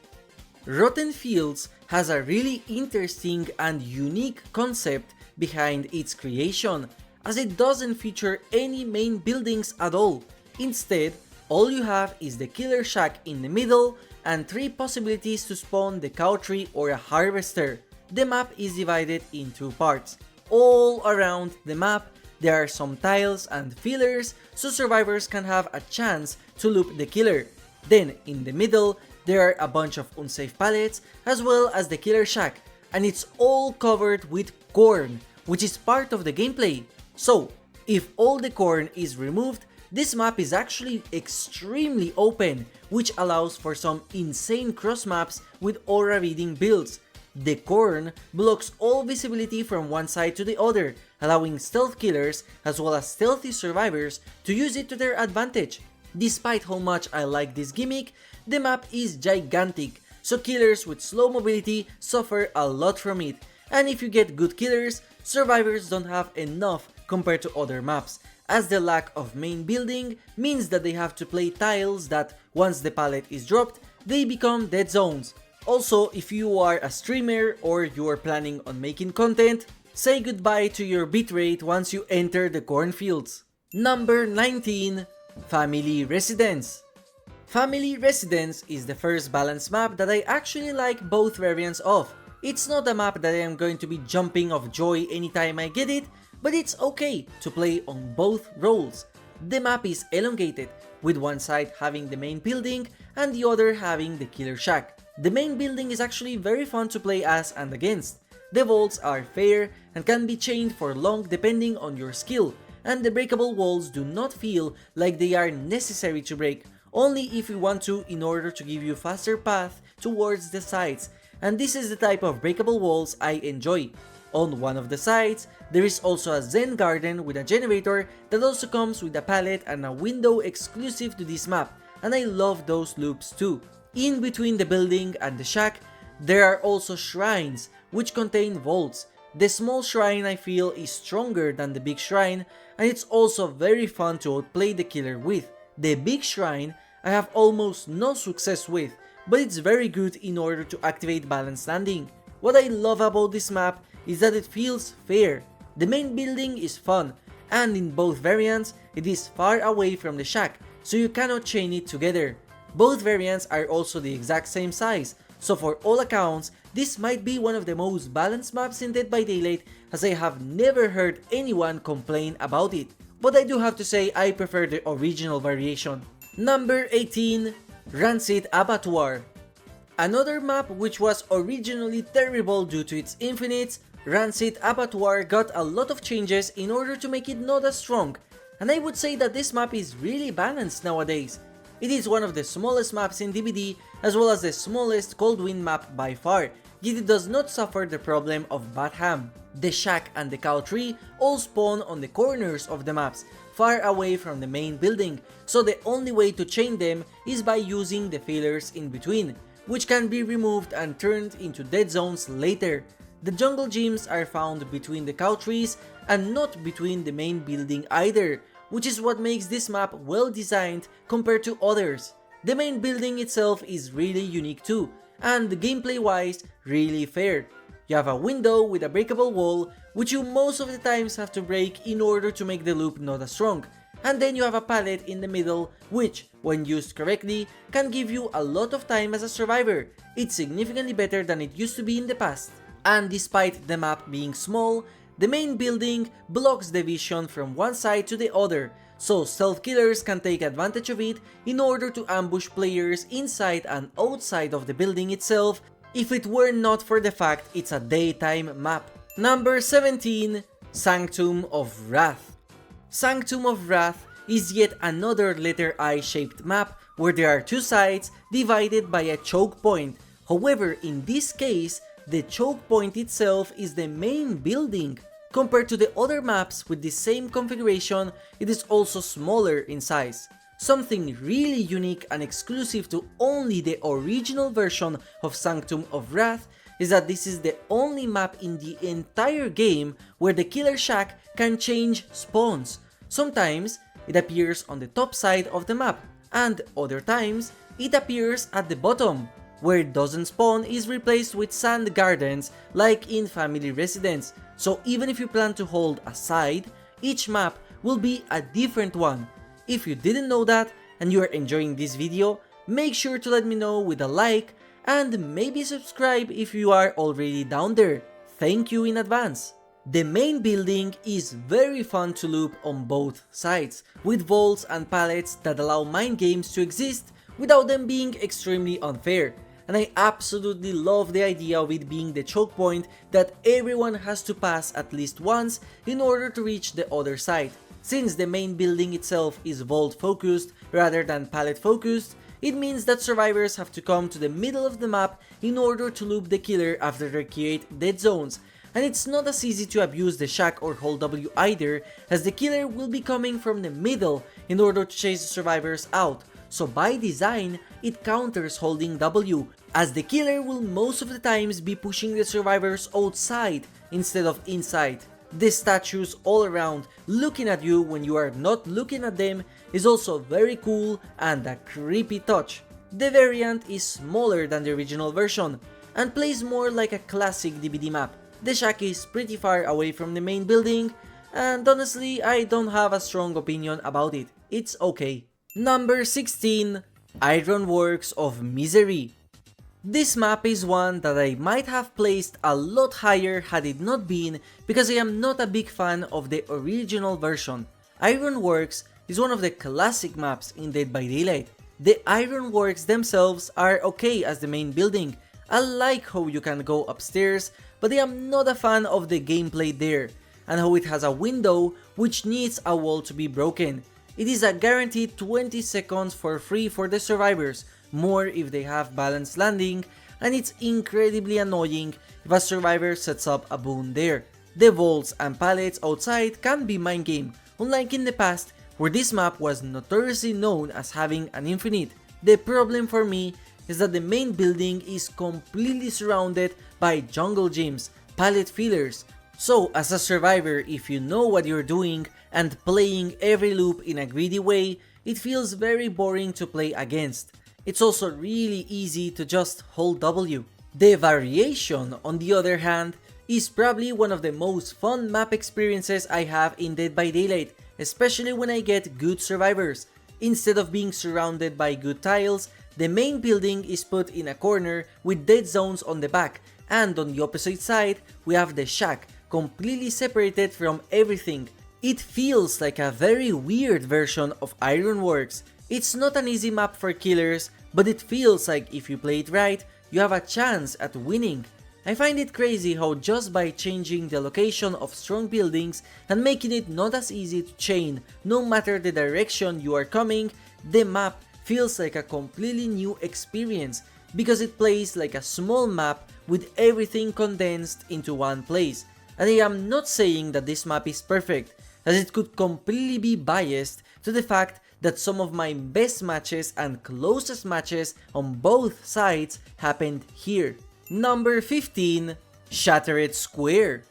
Speaker 1: Rotten Fields has a really interesting and unique concept behind its creation, as it doesn't feature any main buildings at all. Instead, all you have is the killer shack in the middle and 3 possibilities to spawn the cow tree or a harvester. The map is divided in 2 parts. All around the map, there are some tiles and fillers so survivors can have a chance to loop the killer. Then, in the middle, there are a bunch of unsafe pallets as well as the killer shack, and it's all covered with corn, which is part of the gameplay. So, if all the corn is removed, this map is actually extremely open, which allows for some insane cross maps with aura reading builds. The corn blocks all visibility from one side to the other, allowing stealth killers as well as stealthy survivors to use it to their advantage. Despite how much I like this gimmick, the map is gigantic, so killers with slow mobility suffer a lot from it, and if you get good killers, survivors don't have enough compared to other maps, as the lack of main building means that they have to play tiles that, once the pallet is dropped, they become dead zones. Also, if you are a streamer or you are planning on making content, say goodbye to your bitrate once you enter the cornfields. Number 19. Family Residence. Family Residence is the first balanced map that I actually like both variants of. It's not a map that I am going to be jumping of joy anytime I get it, but it's okay to play on both roles. The map is elongated, with one side having the main building and the other having the killer shack. The main building is actually very fun to play as and against. The vaults are fair and can be chained for long depending on your skill, and the breakable walls do not feel like they are necessary to break, only if you want to in order to give you faster path towards the sides, and this is the type of breakable walls I enjoy. On one of the sides, there is also a Zen garden with a generator that also comes with a pallet and a window exclusive to this map, and I love those loops too. In between the building and the shack, there are also shrines which contain vaults. The small shrine I feel is stronger than the big shrine, and it's also very fun to outplay the killer with. The big shrine I have almost no success with, but it's very good in order to activate balanced landing. What I love about this map is that it feels fair. The main building is fun, and in both variants, it is far away from the shack, so you cannot chain it together. Both variants are also the exact same size, so for all accounts, this might be one of the most balanced maps in Dead by Daylight, as I have never heard anyone complain about it. But I do have to say I prefer the original variation. Number 18. Rancid Abbatoir. Another map which was originally terrible due to its infinites, Rancid Abbatoir got a lot of changes in order to make it not as strong, and I would say that this map is really balanced nowadays. It is one of the smallest maps in DBD as well as the smallest Cold Wind map by far, yet it does not suffer the problem of Badham. The shack and the cow tree all spawn on the corners of the maps, far away from the main building, so the only way to chain them is by using the fillers in between, which can be removed and turned into dead zones later. The jungle gyms are found between the cow trees and not between the main building either, which is what makes this map well designed compared to others. The main building itself is really unique too, and gameplay wise really fair. You have a window with a breakable wall, which you most of the times have to break in order to make the loop not as strong, and then you have a pallet in the middle which, when used correctly, can give you a lot of time as a survivor. It's significantly better than it used to be in the past. And despite the map being small, the main building blocks the vision from one side to the other, so stealth killers can take advantage of it in order to ambush players inside and outside of the building itself, if it were not for the fact it's a daytime map. Number 17, Sanctum of Wrath. Sanctum of Wrath is yet another letter I shaped map where there are two sides divided by a choke point. However, in this case, the choke point itself is the main building. Compared to the other maps with the same configuration, it is also smaller in size. Something really unique and exclusive to only the original version of Sanctum of Wrath is that this is the only map in the entire game where the killer shack can change spawns. Sometimes it appears on the top side of the map, and other times it appears at the bottom, where it doesn't spawn is replaced with sand gardens like in family residence. So even if you plan to hold a side, each map will be a different one. If you didn't know that and you are enjoying this video, make sure to let me know with a like and maybe subscribe if you are already down there. Thank you in advance. The main building is very fun to loop on both sides, with vaults and pallets that allow mind games to exist without them being extremely unfair. And I absolutely love the idea of it being the choke point that everyone has to pass at least once in order to reach the other side. Since the main building itself is vault focused rather than pallet focused, it means that survivors have to come to the middle of the map in order to loop the killer after they create dead zones. And it's not as easy to abuse the shack or hold W either, as the killer will be coming from the middle in order to chase the survivors out. So by design, it counters holding W, as the killer will most of the times be pushing the survivors outside instead of inside. The statues all around looking at you when you are not looking at them is also very cool and a creepy touch. The variant is smaller than the original version and plays more like a classic DBD map. The shack is pretty far away from the main building, and honestly I don't have a strong opinion about it. It's okay. Number 16, Ironworks of Misery. This map is one that I might have placed a lot higher had it not been because I am not a big fan of the original version. Ironworks is one of the classic maps in Dead by Daylight. The Ironworks themselves are okay as the main building. I like how you can go upstairs, but I am not a fan of the gameplay there, and how it has a window which needs a wall to be broken. It is a guaranteed 20 seconds for free for the survivors, more if they have balanced landing, and it's incredibly annoying if a survivor sets up a boon there. The vaults and pallets outside can be mind game, unlike in the past where this map was notoriously known as having an infinite. The problem for me is that the main building is completely surrounded by jungle gyms, pallet fillers. So as a survivor, if you know what you're doing and playing every loop in a greedy way, it feels very boring to play against. It's also really easy to just hold W. The variation, on the other hand, is probably one of the most fun map experiences I have in Dead by Daylight, especially when I get good survivors. Instead of being surrounded by good tiles, the main building is put in a corner with dead zones on the back, and on the opposite side we have the shack, completely separated from everything. It feels like a very weird version of Ironworks. It's not an easy map for killers, but it feels like if you play it right, you have a chance at winning. I find it crazy how just by changing the location of strong buildings and making it not as easy to chain no matter the direction you are coming, the map feels like a completely new experience because it plays like a small map with everything condensed into one place. And I am not saying that this map is perfect, as it could completely be biased to the fact that some of my best matches and closest matches on both sides happened here. Number 15, Shattered Square.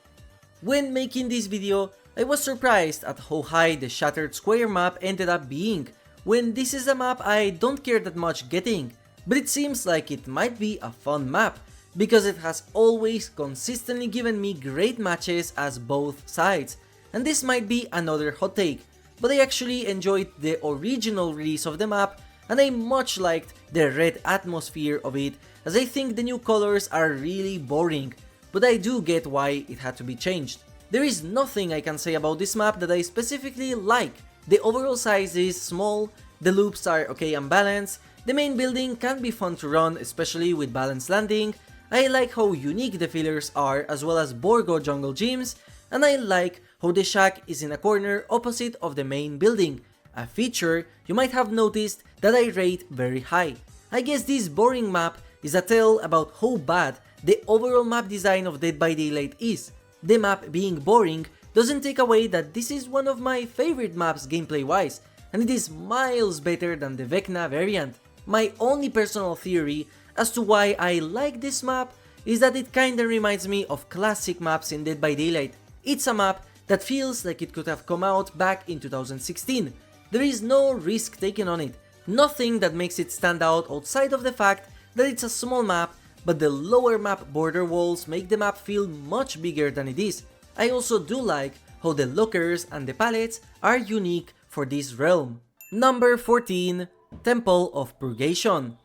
Speaker 1: When making this video, I was surprised at how high the Shattered Square map ended up being, when this is a map I don't care that much getting, but it seems like it might be a fun map, because it has always consistently given me great matches as both sides, and this might be another hot take, but I actually enjoyed the original release of the map, and I much liked the red atmosphere of it, as I think the new colors are really boring, but I do get why it had to be changed. There is nothing I can say about this map that I specifically like. The overall size is small, the loops are okay and balanced, the main building can be fun to run, especially with balanced landing, I like how unique the fillers are as well as Borgo jungle gyms, and I like how the shack is in a corner opposite of the main building, a feature you might have noticed that I rate very high. I guess this boring map is a tale about how bad the overall map design of Dead by Daylight is. The map being boring doesn't take away that this is one of my favorite maps gameplay wise, and it is miles better than the Vecna variant. My only personal theory as to why I like this map is that it kinda reminds me of classic maps in Dead by Daylight. It's a map that feels like it could have come out back in 2016. There is no risk taken on it, nothing that makes it stand out outside of the fact that it's a small map, but the lower map border walls make the map feel much bigger than it is. I also do like how the lockers and the pallets are unique for this realm. Number 14. Temple of Purgation.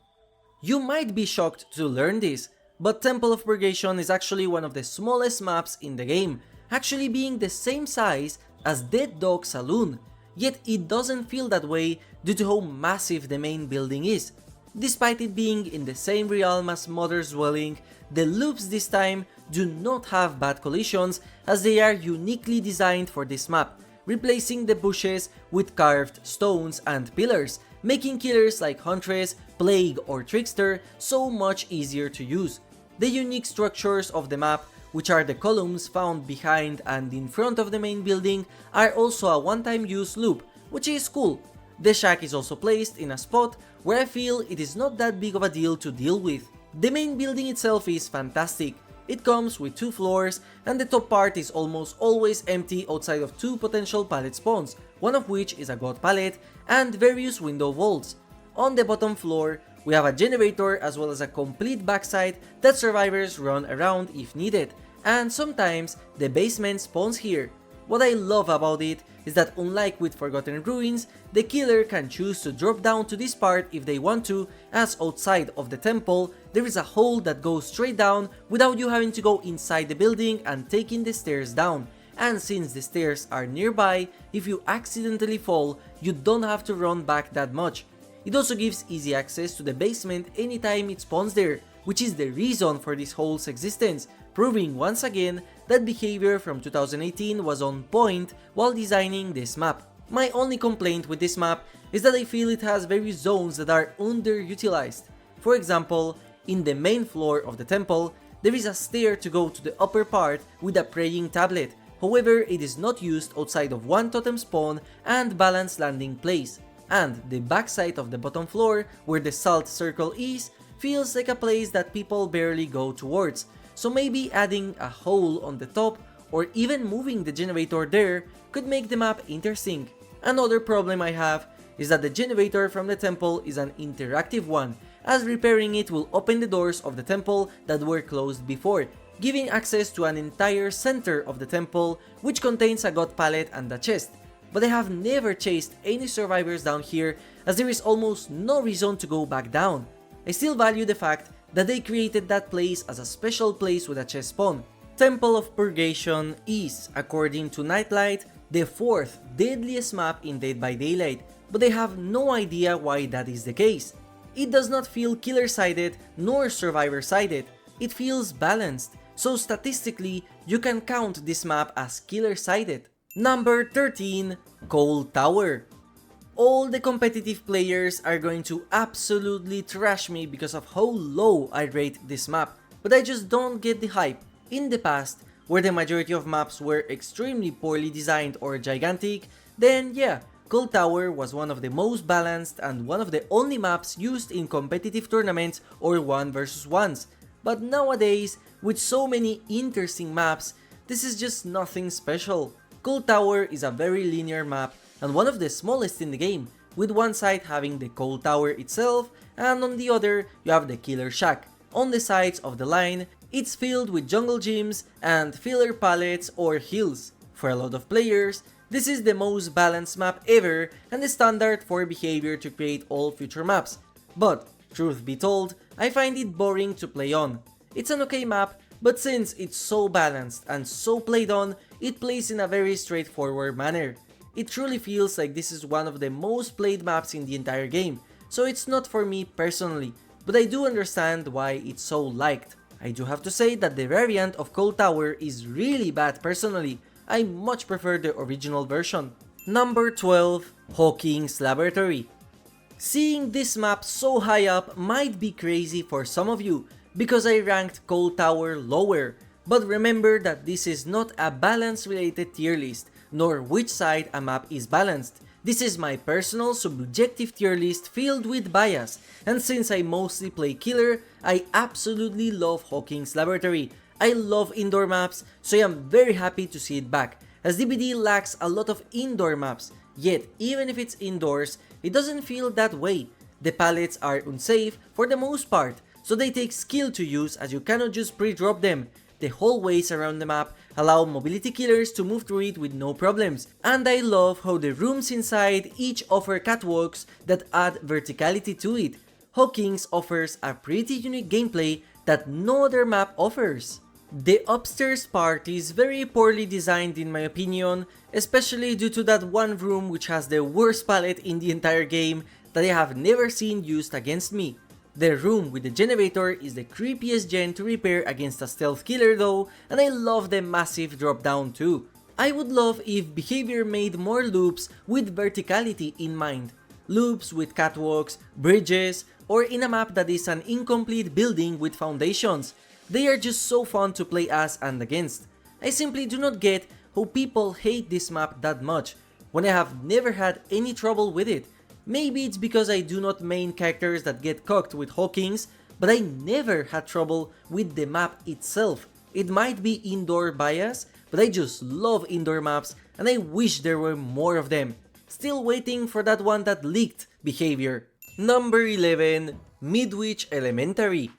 Speaker 1: You might be shocked to learn this, but Temple of Purgation is actually one of the smallest maps in the game, actually being the same size as Dead Dog Saloon, yet it doesn't feel that way due to how massive the main building is. Despite it being in the same realm as Mother's Dwelling, the loops this time do not have bad collisions as they are uniquely designed for this map, replacing the bushes with carved stones and pillars, making killers like Huntress, Plague or Trickster so much easier to use. The unique structures of the map, which are the columns found behind and in front of the main building, are also a one-time use loop, which is cool. The shack is also placed in a spot where I feel it is not that big of a deal to deal with. The main building itself is fantastic. It comes with 2 floors and the top part is almost always empty outside of 2 potential pallet spawns, one of which is a god pallet and various window vaults. On the bottom floor, we have a generator as well as a complete backside that survivors run around if needed, and sometimes the basement spawns here. What I love about it is that unlike with Forgotten Ruins, the killer can choose to drop down to this part if they want to, as outside of the temple there is a hole that goes straight down without you having to go inside the building and taking the stairs down. And since the stairs are nearby, if you accidentally fall, you don't have to run back that much. It also gives easy access to the basement anytime it spawns there, which is the reason for this hole's existence, proving once again that behavior from 2018 was on point while designing this map. My only complaint with this map is that I feel it has various zones that are underutilized. For example, in the main floor of the temple, there is a stair to go to the upper part with a praying tablet, however it is not used outside of one totem spawn and balanced landing place. And the backside of the bottom floor, where the salt circle is, feels like a place that people barely go towards, so maybe adding a hole on the top or even moving the generator there could make the map interesting. Another problem I have is that the generator from the temple is an interactive one, as repairing it will open the doors of the temple that were closed before, giving access to an entire center of the temple which contains a god pallet and a chest. But I have never chased any survivors down here as there is almost no reason to go back down. I still value the fact that they created that place as a special place with a chest spawn. Temple of Purgation is, according to Nightlight, the 4th deadliest map in Dead by Daylight, but I have no idea why that is the case. It does not feel killer-sided nor survivor-sided, it feels balanced, so statistically you can count this map as killer-sided. Number 13. Cold Tower. All the competitive players are going to absolutely trash me because of how low I rate this map, but I just don't get the hype. In the past, where the majority of maps were extremely poorly designed or gigantic, then yeah, Cold Tower was one of the most balanced and one of the only maps used in competitive tournaments or 1 vs 1s. But nowadays, with so many interesting maps, this is just nothing special. Cold Tower is a very linear map and one of the smallest in the game, with one side having the Cold Tower itself and on the other you have the Killer Shack. On the sides of the line, it's filled with jungle gyms and filler pallets or hills. For a lot of players, this is the most balanced map ever and the standard for behavior to create all future maps. But, truth be told, I find it boring to play on. It's an okay map, but since it's so balanced and so played on, it plays in a very straightforward manner. It truly feels like this is one of the most played maps in the entire game, so it's not for me personally, but I do understand why it's so liked. I do have to say that the variant of Cold Tower is really bad personally. I much prefer the original version. Number 12, Hawkins Laboratory. Seeing this map so high up might be crazy for some of you, because I ranked Cold Tower lower, but remember that this is not a balance related tier list, nor which side a map is balanced. This is my personal subjective tier list filled with bias, and since I mostly play killer, I absolutely love Hawkins Laboratory. I love indoor maps, so I am very happy to see it back, as DBD lacks a lot of indoor maps, yet even if it's indoors, it doesn't feel that way. The palettes are unsafe for the most part, so they take skill to use as you cannot just pre-drop them. The hallways around the map allow mobility killers to move through it with no problems, and I love how the rooms inside each offer catwalks that add verticality to it. Hawkins offers a pretty unique gameplay that no other map offers. The upstairs part is very poorly designed in my opinion, especially due to that one room which has the worst palette in the entire game that I have never seen used against me. The room with the generator is the creepiest gen to repair against a stealth killer though, and I love the massive drop down too. I would love if behavior made more loops with verticality in mind. Loops with catwalks, bridges, or in a map that is an incomplete building with foundations. They are just so fun to play as and against. I simply do not get how people hate this map that much, when I have never had any trouble with it. Maybe it's because I do not main characters that get cocked with Hawkins, but I never had trouble with the map itself. It might be indoor bias, but I just love indoor maps and I wish there were more of them. Still waiting for that one that leaked behavior. Number 11, Midwich Elementary.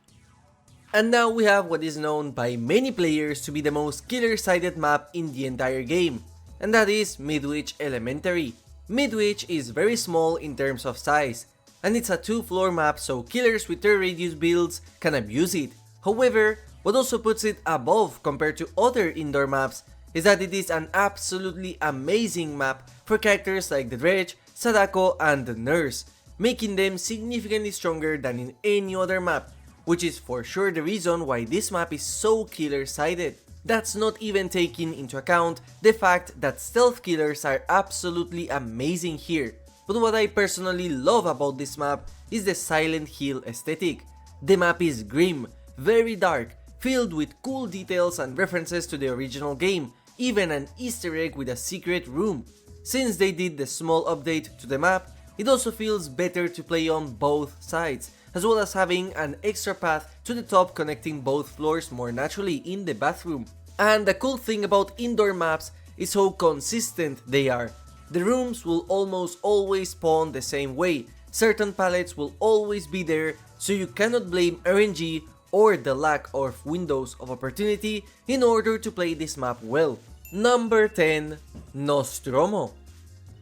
Speaker 1: And now we have what is known by many players to be the most killer-sided map in the entire game, and that is Midwich Elementary. Midwich is very small in terms of size, and it's a 2-floor map so killers with third radius builds can abuse it. However, what also puts it above compared to other indoor maps is that it is an absolutely amazing map for characters like the Dredge, Sadako, and the Nurse, making them significantly stronger than in any other map, which is for sure the reason why this map is so killer-sided. That's not even taking into account the fact that stealth killers are absolutely amazing here. But what I personally love about this map is the Silent Hill aesthetic. The map is grim, very dark, filled with cool details and references to the original game, even an Easter egg with a secret room. Since they did the small update to the map, it also feels better to play on both sides, as well as having an extra path to the top connecting both floors more naturally in the bathroom. And the cool thing about indoor maps is how consistent they are. The rooms will almost always spawn the same way, certain palettes will always be there, so you cannot blame RNG or the lack of windows of opportunity in order to play this map well. Number 10, Nostromo.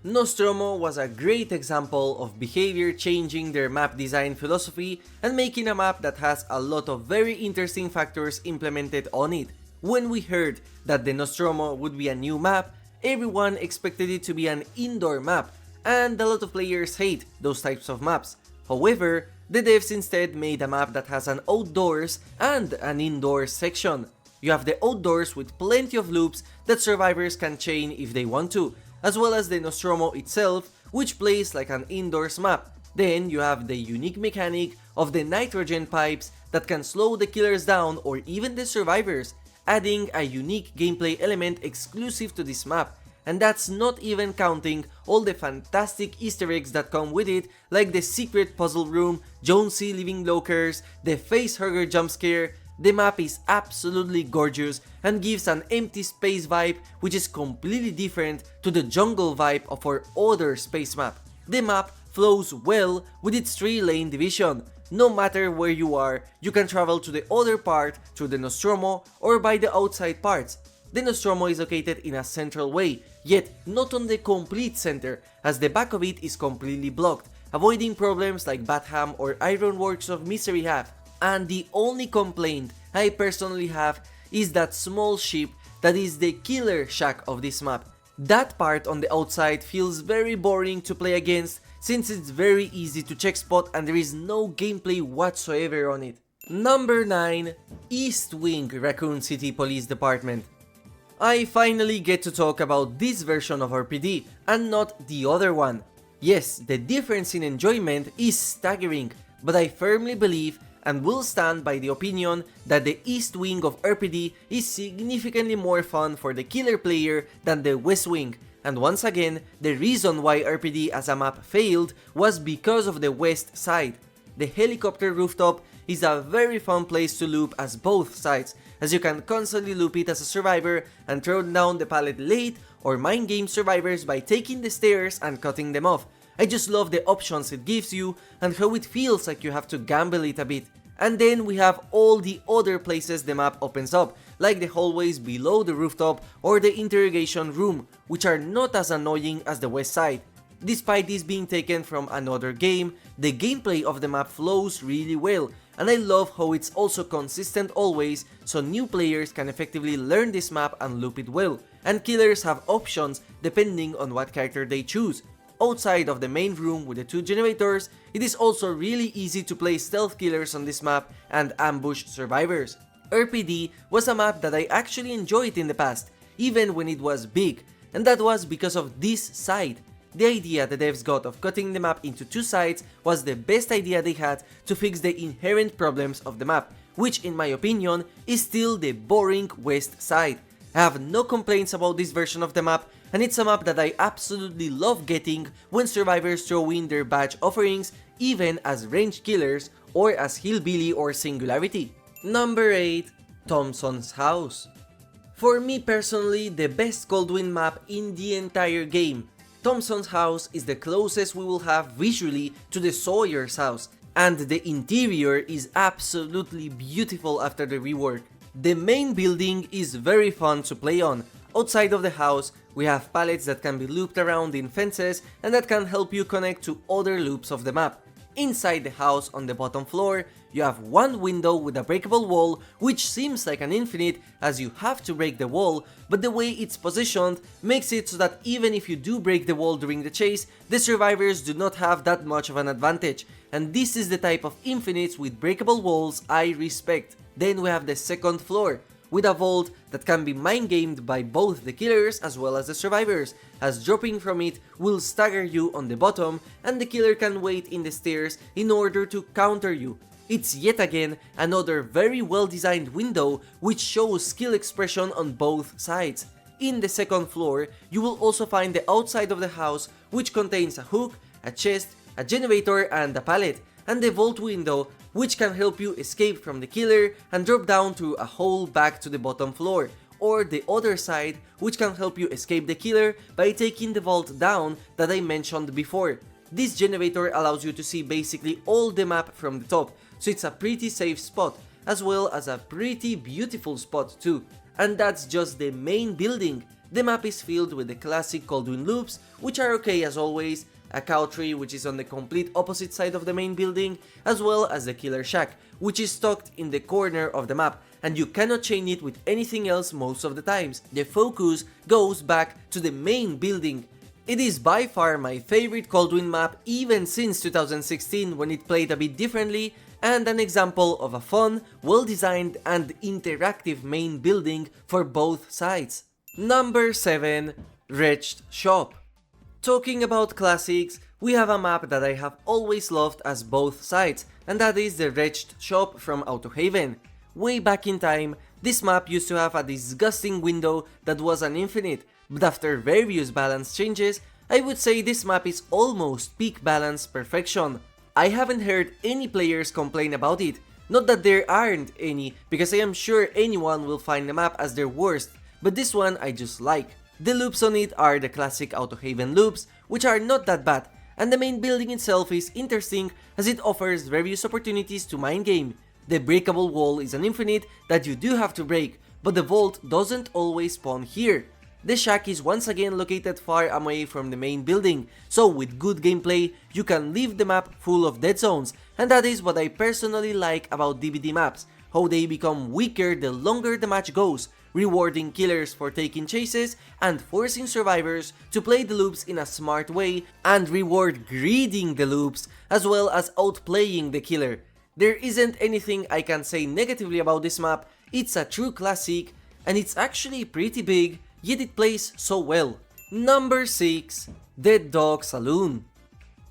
Speaker 1: Nostromo was a great example of behavior changing their map design philosophy and making a map that has a lot of very interesting factors implemented on it. When we heard that the Nostromo would be a new map, everyone expected it to be an indoor map, and a lot of players hate those types of maps. However, the devs instead made a map that has an outdoors and an indoors section. You have the outdoors with plenty of loops that survivors can chain if they want to, as well as the Nostromo itself, which plays like an indoors map. Then you have the unique mechanic of the nitrogen pipes that can slow the killers down or even the survivors, adding a unique gameplay element exclusive to this map. And that's not even counting all the fantastic Easter eggs that come with it, like the secret puzzle room, Jonesy living lockers, the facehugger jump scare. The map is absolutely gorgeous and gives an empty space vibe which is completely different to the jungle vibe of our other space map. The map flows well with its 3-lane division. No matter where you are, you can travel to the other part through the Nostromo or by the outside parts. The Nostromo is located in a central way, yet not on the complete center, as the back of it is completely blocked, avoiding problems like Badham or Ironworks of Misery have. And the only complaint I personally have is that small ship that is the killer shack of this map. That part on the outside feels very boring to play against since it's very easy to check spot and there is no gameplay whatsoever on it. Number 9. East Wing Raccoon City Police Department. I finally get to talk about this version of RPD and not the other one. Yes, the difference in enjoyment is staggering, but I firmly believe and will stand by the opinion that the East Wing of RPD is significantly more fun for the killer player than the West Wing, and once again, the reason why RPD as a map failed was because of the west side. The helicopter rooftop is a very fun place to loop as both sides, as you can constantly loop it as a survivor and throw down the pallet late, or mind game survivors by taking the stairs and cutting them off. I just love the options it gives you and how it feels like you have to gamble it a bit. And then we have all the other places the map opens up, like the hallways below the rooftop or the interrogation room, which are not as annoying as the west side. Despite this being taken from another game, the gameplay of the map flows really well, and I love how it's also consistent always, so new players can effectively learn this map and loop it well, and killers have options depending on what character they choose. Outside of the main room with the 2 generators, it is also really easy to play stealth killers on this map and ambush survivors. RPD was a map that I actually enjoyed in the past, even when it was big, and that was because of this side. The idea the devs got of cutting the map into 2 sides was the best idea they had to fix the inherent problems of the map, which in my opinion is still the boring west side. I have no complaints about this version of the map, and it's a map that I absolutely love getting when survivors throw in their badge offerings, even as ranged killers or as Hillbilly or Singularity. Number 8. Thompson's House. For me personally, the best Coldwind map in the entire game. Thompson's House is the closest we will have visually to the Sawyer's house, and the interior is absolutely beautiful after the rework. The main building is very fun to play on. Outside of the house, we have pallets that can be looped around in fences and that can help you connect to other loops of the map. Inside the house on the bottom floor, you have one window with a breakable wall, which seems like an infinite as you have to break the wall, but the way it's positioned makes it so that even if you do break the wall during the chase, the survivors do not have that much of an advantage, and this is the type of infinites with breakable walls I respect. Then we have the second floor, with a vault that can be mind-gamed by both the killers as well as the survivors, as dropping from it will stagger you on the bottom and the killer can wait in the stairs in order to counter you. It's yet again another very well designed window which shows skill expression on both sides. In the second floor, you will also find the outside of the house, which contains a hook, a chest, a generator and a pallet, and the vault window, which can help you escape from the killer and drop down through a hole back to the bottom floor, or the other side, which can help you escape the killer by taking the vault down that I mentioned before. This generator allows you to see basically all the map from the top, so it's a pretty safe spot, as well as a pretty beautiful spot too. And that's just the main building. The map is filled with the classic Coldwind loops, which are okay as always, a cow tree which is on the complete opposite side of the main building, as well as the killer shack, which is tucked in the corner of the map, and you cannot chain it with anything else most of the times. The focus goes back to the main building. It is by far my favorite Coldwind map even since 2016 when it played a bit differently, and an example of a fun, well-designed and interactive main building for both sides. Number 7. Wretched Shop. Talking about classics, we have a map that I have always loved as both sides, and that is the Wretched Shop from Autohaven. Way back in time, this map used to have a disgusting window that was an infinite, but after various balance changes, I would say this map is almost peak balance perfection. I haven't heard any players complain about it, not that there aren't any, because I am sure anyone will find the map as their worst, but this one I just like. The loops on it are the classic Autohaven loops, which are not that bad, and the main building itself is interesting as it offers various opportunities to mind game. The breakable wall is an infinite that you do have to break, but the vault doesn't always spawn here. The shack is once again located far away from the main building, so with good gameplay, you can leave the map full of dead zones, and that is what I personally like about DBD maps, how they become weaker the longer the match goes, rewarding killers for taking chases and forcing survivors to play the loops in a smart way and reward greeding the loops as well as outplaying the killer. There isn't anything I can say negatively about this map. It's a true classic, and it's actually pretty big, yet it plays so well. Number 6. Dead Dawg Saloon.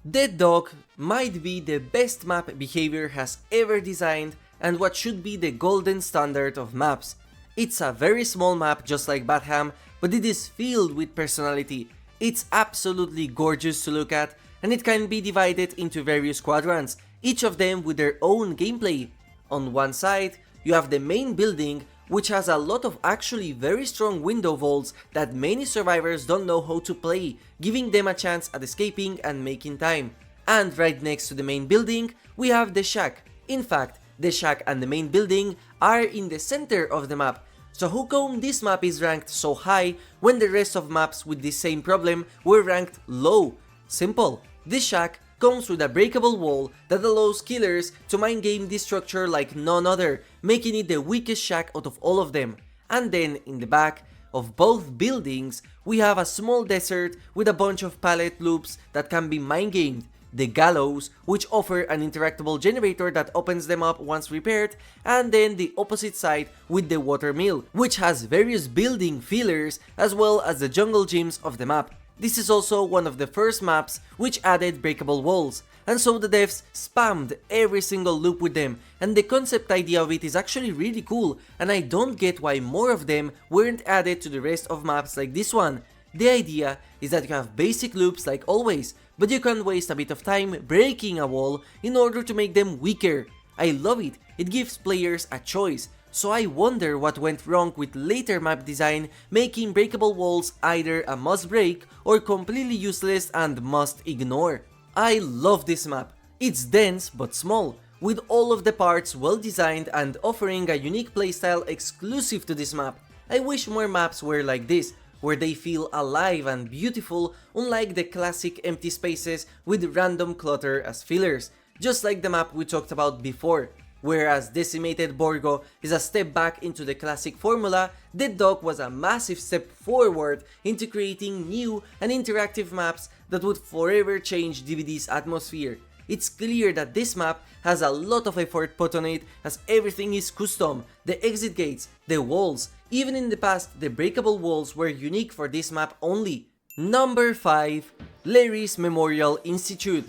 Speaker 1: Dead Dawg might be the best map Behavior has ever designed and what should be the golden standard of maps. It's a very small map just like Badham, but it is filled with personality. It's absolutely gorgeous to look at, and it can be divided into various quadrants, each of them with their own gameplay. On one side, you have the main building, which has a lot of actually very strong window vaults that many survivors don't know how to play, giving them a chance at escaping and making time. And right next to the main building, we have the shack. In fact, the shack and the main building are in the center of the map. So how come this map is ranked so high when the rest of maps with the same problem were ranked low? Simple. This shack comes with a breakable wall that allows killers to mind game this structure like none other, making it the weakest shack out of all of them. And then in the back of both buildings, we have a small desert with a bunch of pallet loops that can be mind gamed. The gallows, which offer an interactable generator that opens them up once repaired, and then the opposite side with the water mill, which has various building fillers as well as the jungle gyms of the map. This is also one of the first maps which added breakable walls, and so the devs spammed every single loop with them, and the concept idea of it is actually really cool, and I don't get why more of them weren't added to the rest of maps like this one. The idea is that you have basic loops like always, but you can waste a bit of time breaking a wall in order to make them weaker. I love it, it gives players a choice, so I wonder what went wrong with later map design, making breakable walls either a must break or completely useless and must ignore. I love this map, it's dense but small, with all of the parts well designed and offering a unique playstyle exclusive to this map. I wish more maps were like this, where they feel alive and beautiful, unlike the classic empty spaces with random clutter as fillers, just like the map we talked about before. Whereas Decimated Borgo is a step back into the classic formula, Dead Dawg was a massive step forward into creating new and interactive maps that would forever change DVD's atmosphere. It's clear that this map has a lot of effort put on it, as everything is custom, the exit gates, the walls. Even in the past, the breakable walls were unique for this map only. Number 5. Lery's Memorial Institute.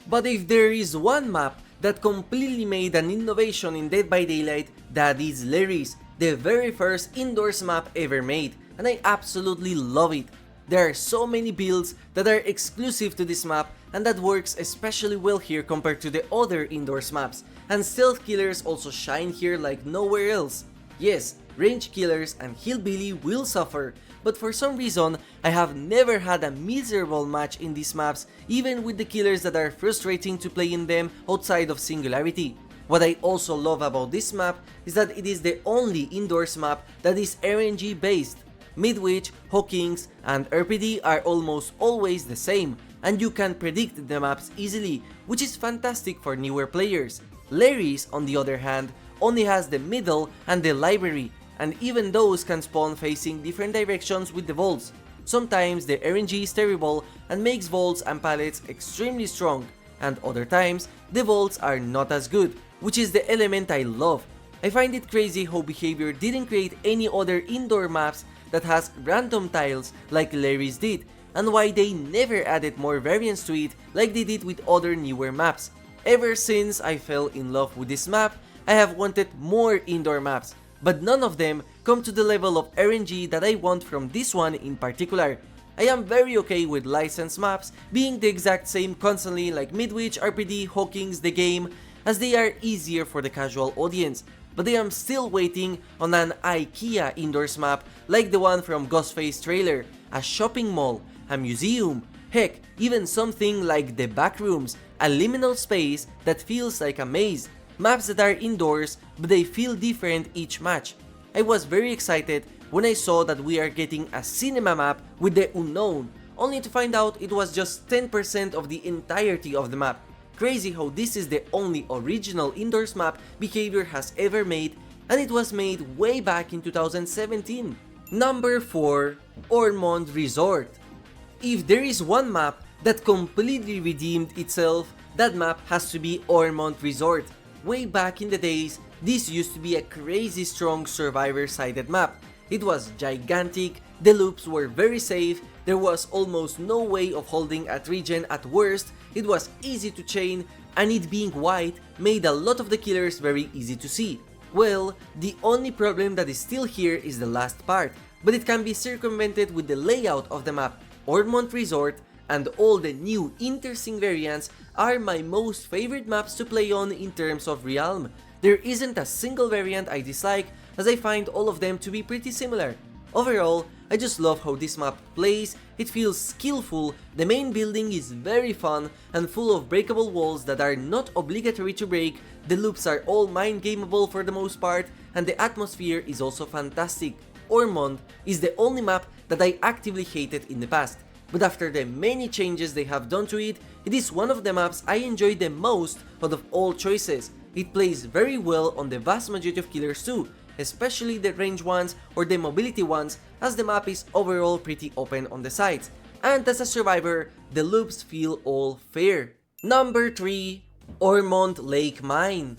Speaker 1: But if there is one map that completely made an innovation in Dead by Daylight, that is Lery's, the very first indoors map ever made, and I absolutely love it. There are so many builds that are exclusive to this map, and that works especially well here compared to the other indoors maps, and stealth killers also shine here like nowhere else. Yes, range killers and hillbilly will suffer, but for some reason I have never had a miserable match in these maps, even with the killers that are frustrating to play in them outside of Singularity. What I also love about this map is that it is the only indoors map that is RNG based. Midwich, Hawkins, and RCPD are almost always the same, and you can predict the maps easily, which is fantastic for newer players. Lery's, on the other hand, only has the middle and the library, and even those can spawn facing different directions with the vaults. Sometimes the RNG is terrible and makes vaults and pallets extremely strong, and other times the vaults are not as good, which is the element I love. I find it crazy how Behavior didn't create any other indoor maps that has random tiles like Lery's did, and why they never added more variants to it like they did with other newer maps. Ever since I fell in love with this map, I have wanted more indoor maps, but none of them come to the level of RNG that I want from this one in particular. I am very okay with licensed maps being the exact same constantly like Midwich, RCPD, Hawkins, the game, as they are easier for the casual audience, but I am still waiting on an IKEA indoors map like the one from Ghostface trailer, a shopping mall, a museum, heck, even something like the Backrooms, a liminal space that feels like a maze. Maps that are indoors, but they feel different each match. I was very excited when I saw that we are getting a cinema map with the unknown, only to find out it was just 10% of the entirety of the map. Crazy how this is the only original indoors map Behavior has ever made, and it was made way back in 2017. Number 4. Ormond Resort. If there is one map that completely redeemed itself, that map has to be Ormond Resort. Way back in the days, this used to be a crazy strong survivor-sided map. It was gigantic, the loops were very safe, there was almost no way of holding at regen at worst, it was easy to chain, and it being white made a lot of the killers very easy to see. Well, the only problem that is still here is the last part, but it can be circumvented with the layout of the map. Ormond Resort and all the new interesting variants are my most favorite maps to play on in terms of realm. There isn't a single variant I dislike, as I find all of them to be pretty similar. Overall, I just love how this map plays, it feels skillful, the main building is very fun and full of breakable walls that are not obligatory to break, the loops are all mind gameable for the most part, and the atmosphere is also fantastic. Ormond is the only map that I actively hated in the past, but after the many changes they have done to it, it is one of the maps I enjoy the most out of all choices. It plays very well on the vast majority of killers too, especially the range ones or the mobility ones, as the map is overall pretty open on the sides, and as a survivor, the loops feel all fair. Number 3. Ormond Lake Mine.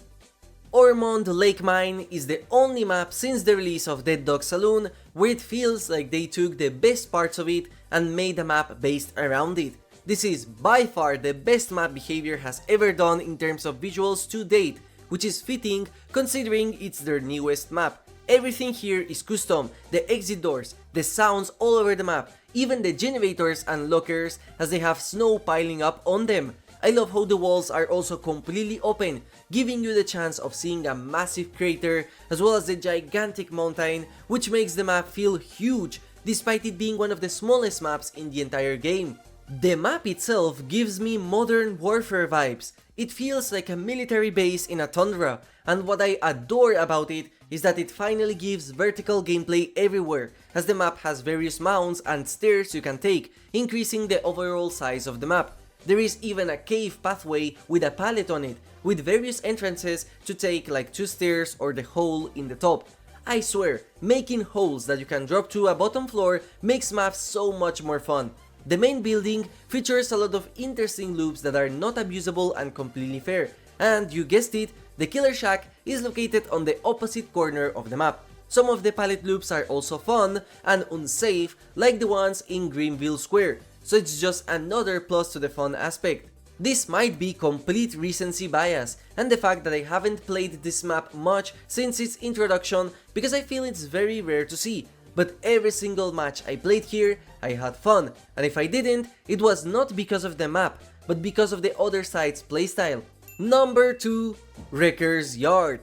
Speaker 1: Ormond Lake Mine is the only map since the release of Dead Dog Saloon where it feels like they took the best parts of it and made a map based around it. This is by far the best map behavior has ever done in terms of visuals to date, which is fitting considering it's their newest map. Everything here is custom, the exit doors, the sounds all over the map, even the generators and lockers as they have snow piling up on them. I love how the walls are also completely open, giving you the chance of seeing a massive crater as well as the gigantic mountain, which makes the map feel huge despite it being one of the smallest maps in the entire game. The map itself gives me modern warfare vibes. It feels like a military base in a tundra, and what I adore about it is that it finally gives vertical gameplay everywhere, as the map has various mounts and stairs you can take, increasing the overall size of the map. There is even a cave pathway with a pallet on it, with various entrances to take like 2 stairs or the hole in the top. I swear, making holes that you can drop to a bottom floor makes maps so much more fun. The main building features a lot of interesting loops that are not abusable and completely fair, and you guessed it, the Killer Shack is located on the opposite corner of the map. Some of the pallet loops are also fun and unsafe like the ones in Greenville Square, so it's just another plus to the fun aspect. This might be complete recency bias and the fact that I haven't played this map much since its introduction because I feel it's very rare to see, but every single match I played here, I had fun, and if I didn't, it was not because of the map, but because of the other side's playstyle. Number 2. Wrecker's Yard.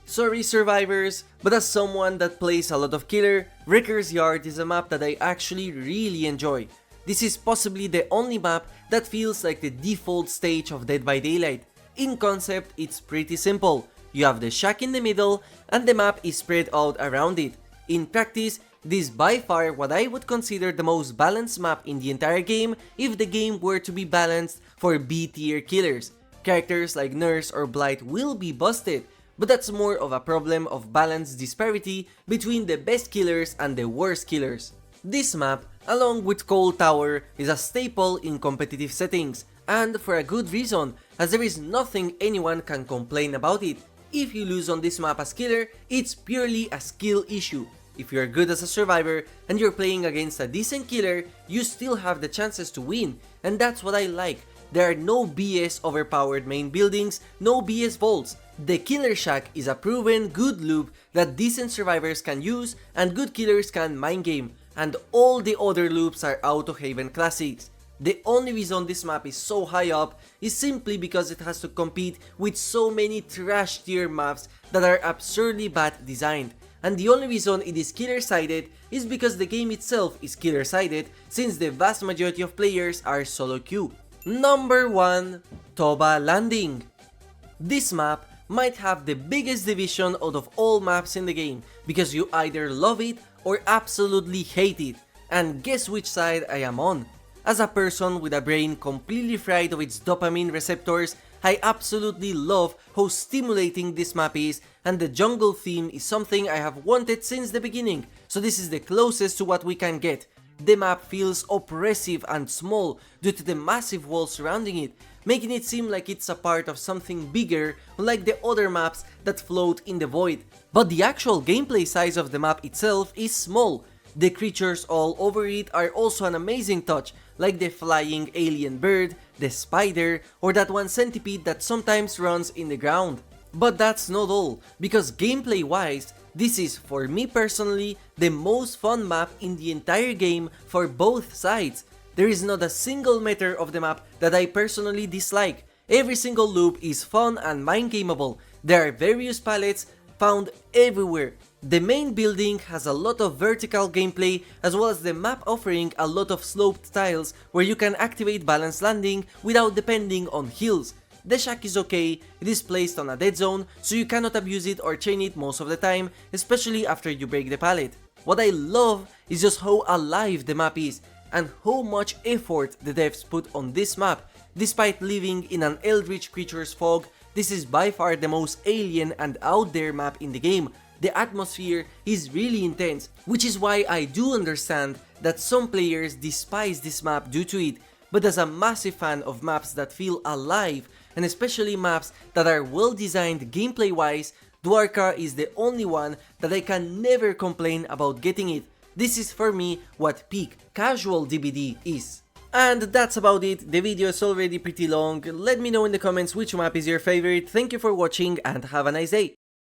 Speaker 1: Sorry survivors, but as someone that plays a lot of killer, Wrecker's Yard is a map that I actually really enjoy. This is possibly the only map that feels like the default stage of Dead by Daylight. In concept, it's pretty simple. You have the shack in the middle, and the map is spread out around it. In practice, this is by far what I would consider the most balanced map in the entire game if the game were to be balanced for B-tier killers. Characters like Nurse or Blight will be busted, but that's more of a problem of balance disparity between the best killers and the worst killers. This map, along with Cold Tower, is a staple in competitive settings, and for a good reason, as there is nothing anyone can complain about it. If you lose on this map as killer, it's purely a skill issue. If you're good as a survivor and you're playing against a decent killer, you still have the chances to win, and that's what I like. There are no BS overpowered main buildings, no BS vaults. The Killer Shack is a proven good loop that decent survivors can use and good killers can mind game, and all the other loops are Auto-Haven classics. The only reason this map is so high up is simply because it has to compete with so many trash tier maps that are absurdly bad designed, and the only reason it is killer-sided is because the game itself is killer-sided since the vast majority of players are solo queue. Number 1. Toba Landing. This map might have the biggest division out of all maps in the game because you either love it or absolutely hate it, and guess which side I am on. As a person with a brain completely fried of its dopamine receptors, I absolutely love how stimulating this map is, and the jungle theme is something I have wanted since the beginning, so this is the closest to what we can get. The map feels oppressive and small due to the massive walls surrounding it, making it seem like it's a part of something bigger, unlike the other maps that float in the void. But the actual gameplay size of the map itself is small. The creatures all over it are also an amazing touch, like the flying alien bird, the spider, or that one centipede that sometimes runs in the ground. But that's not all, because gameplay wise, this is, for me personally, the most fun map in the entire game for both sides. There is not a single meter of the map that I personally dislike. Every single loop is fun and mind-gameable. There are various palettes found everywhere. The main building has a lot of vertical gameplay, as well as the map offering a lot of sloped tiles where you can activate balanced landing without depending on hills. The shack is okay, it is placed on a dead zone, so you cannot abuse it or chain it most of the time, especially after you break the pallet. What I love is just how alive the map is, and how much effort the devs put on this map. Despite living in an eldritch creature's fog, this is by far the most alien and out there map in the game. The atmosphere is really intense, which is why I do understand that some players despise this map due to it, but as a massive fan of maps that feel alive, and especially maps that are well designed gameplay wise, Dwarka is the only one that I can never complain about getting it. This is for me what peak casual DBD is. And that's about it, the video is already pretty long. Let me know in the comments which map is your favorite. Thank you for watching and have a nice day.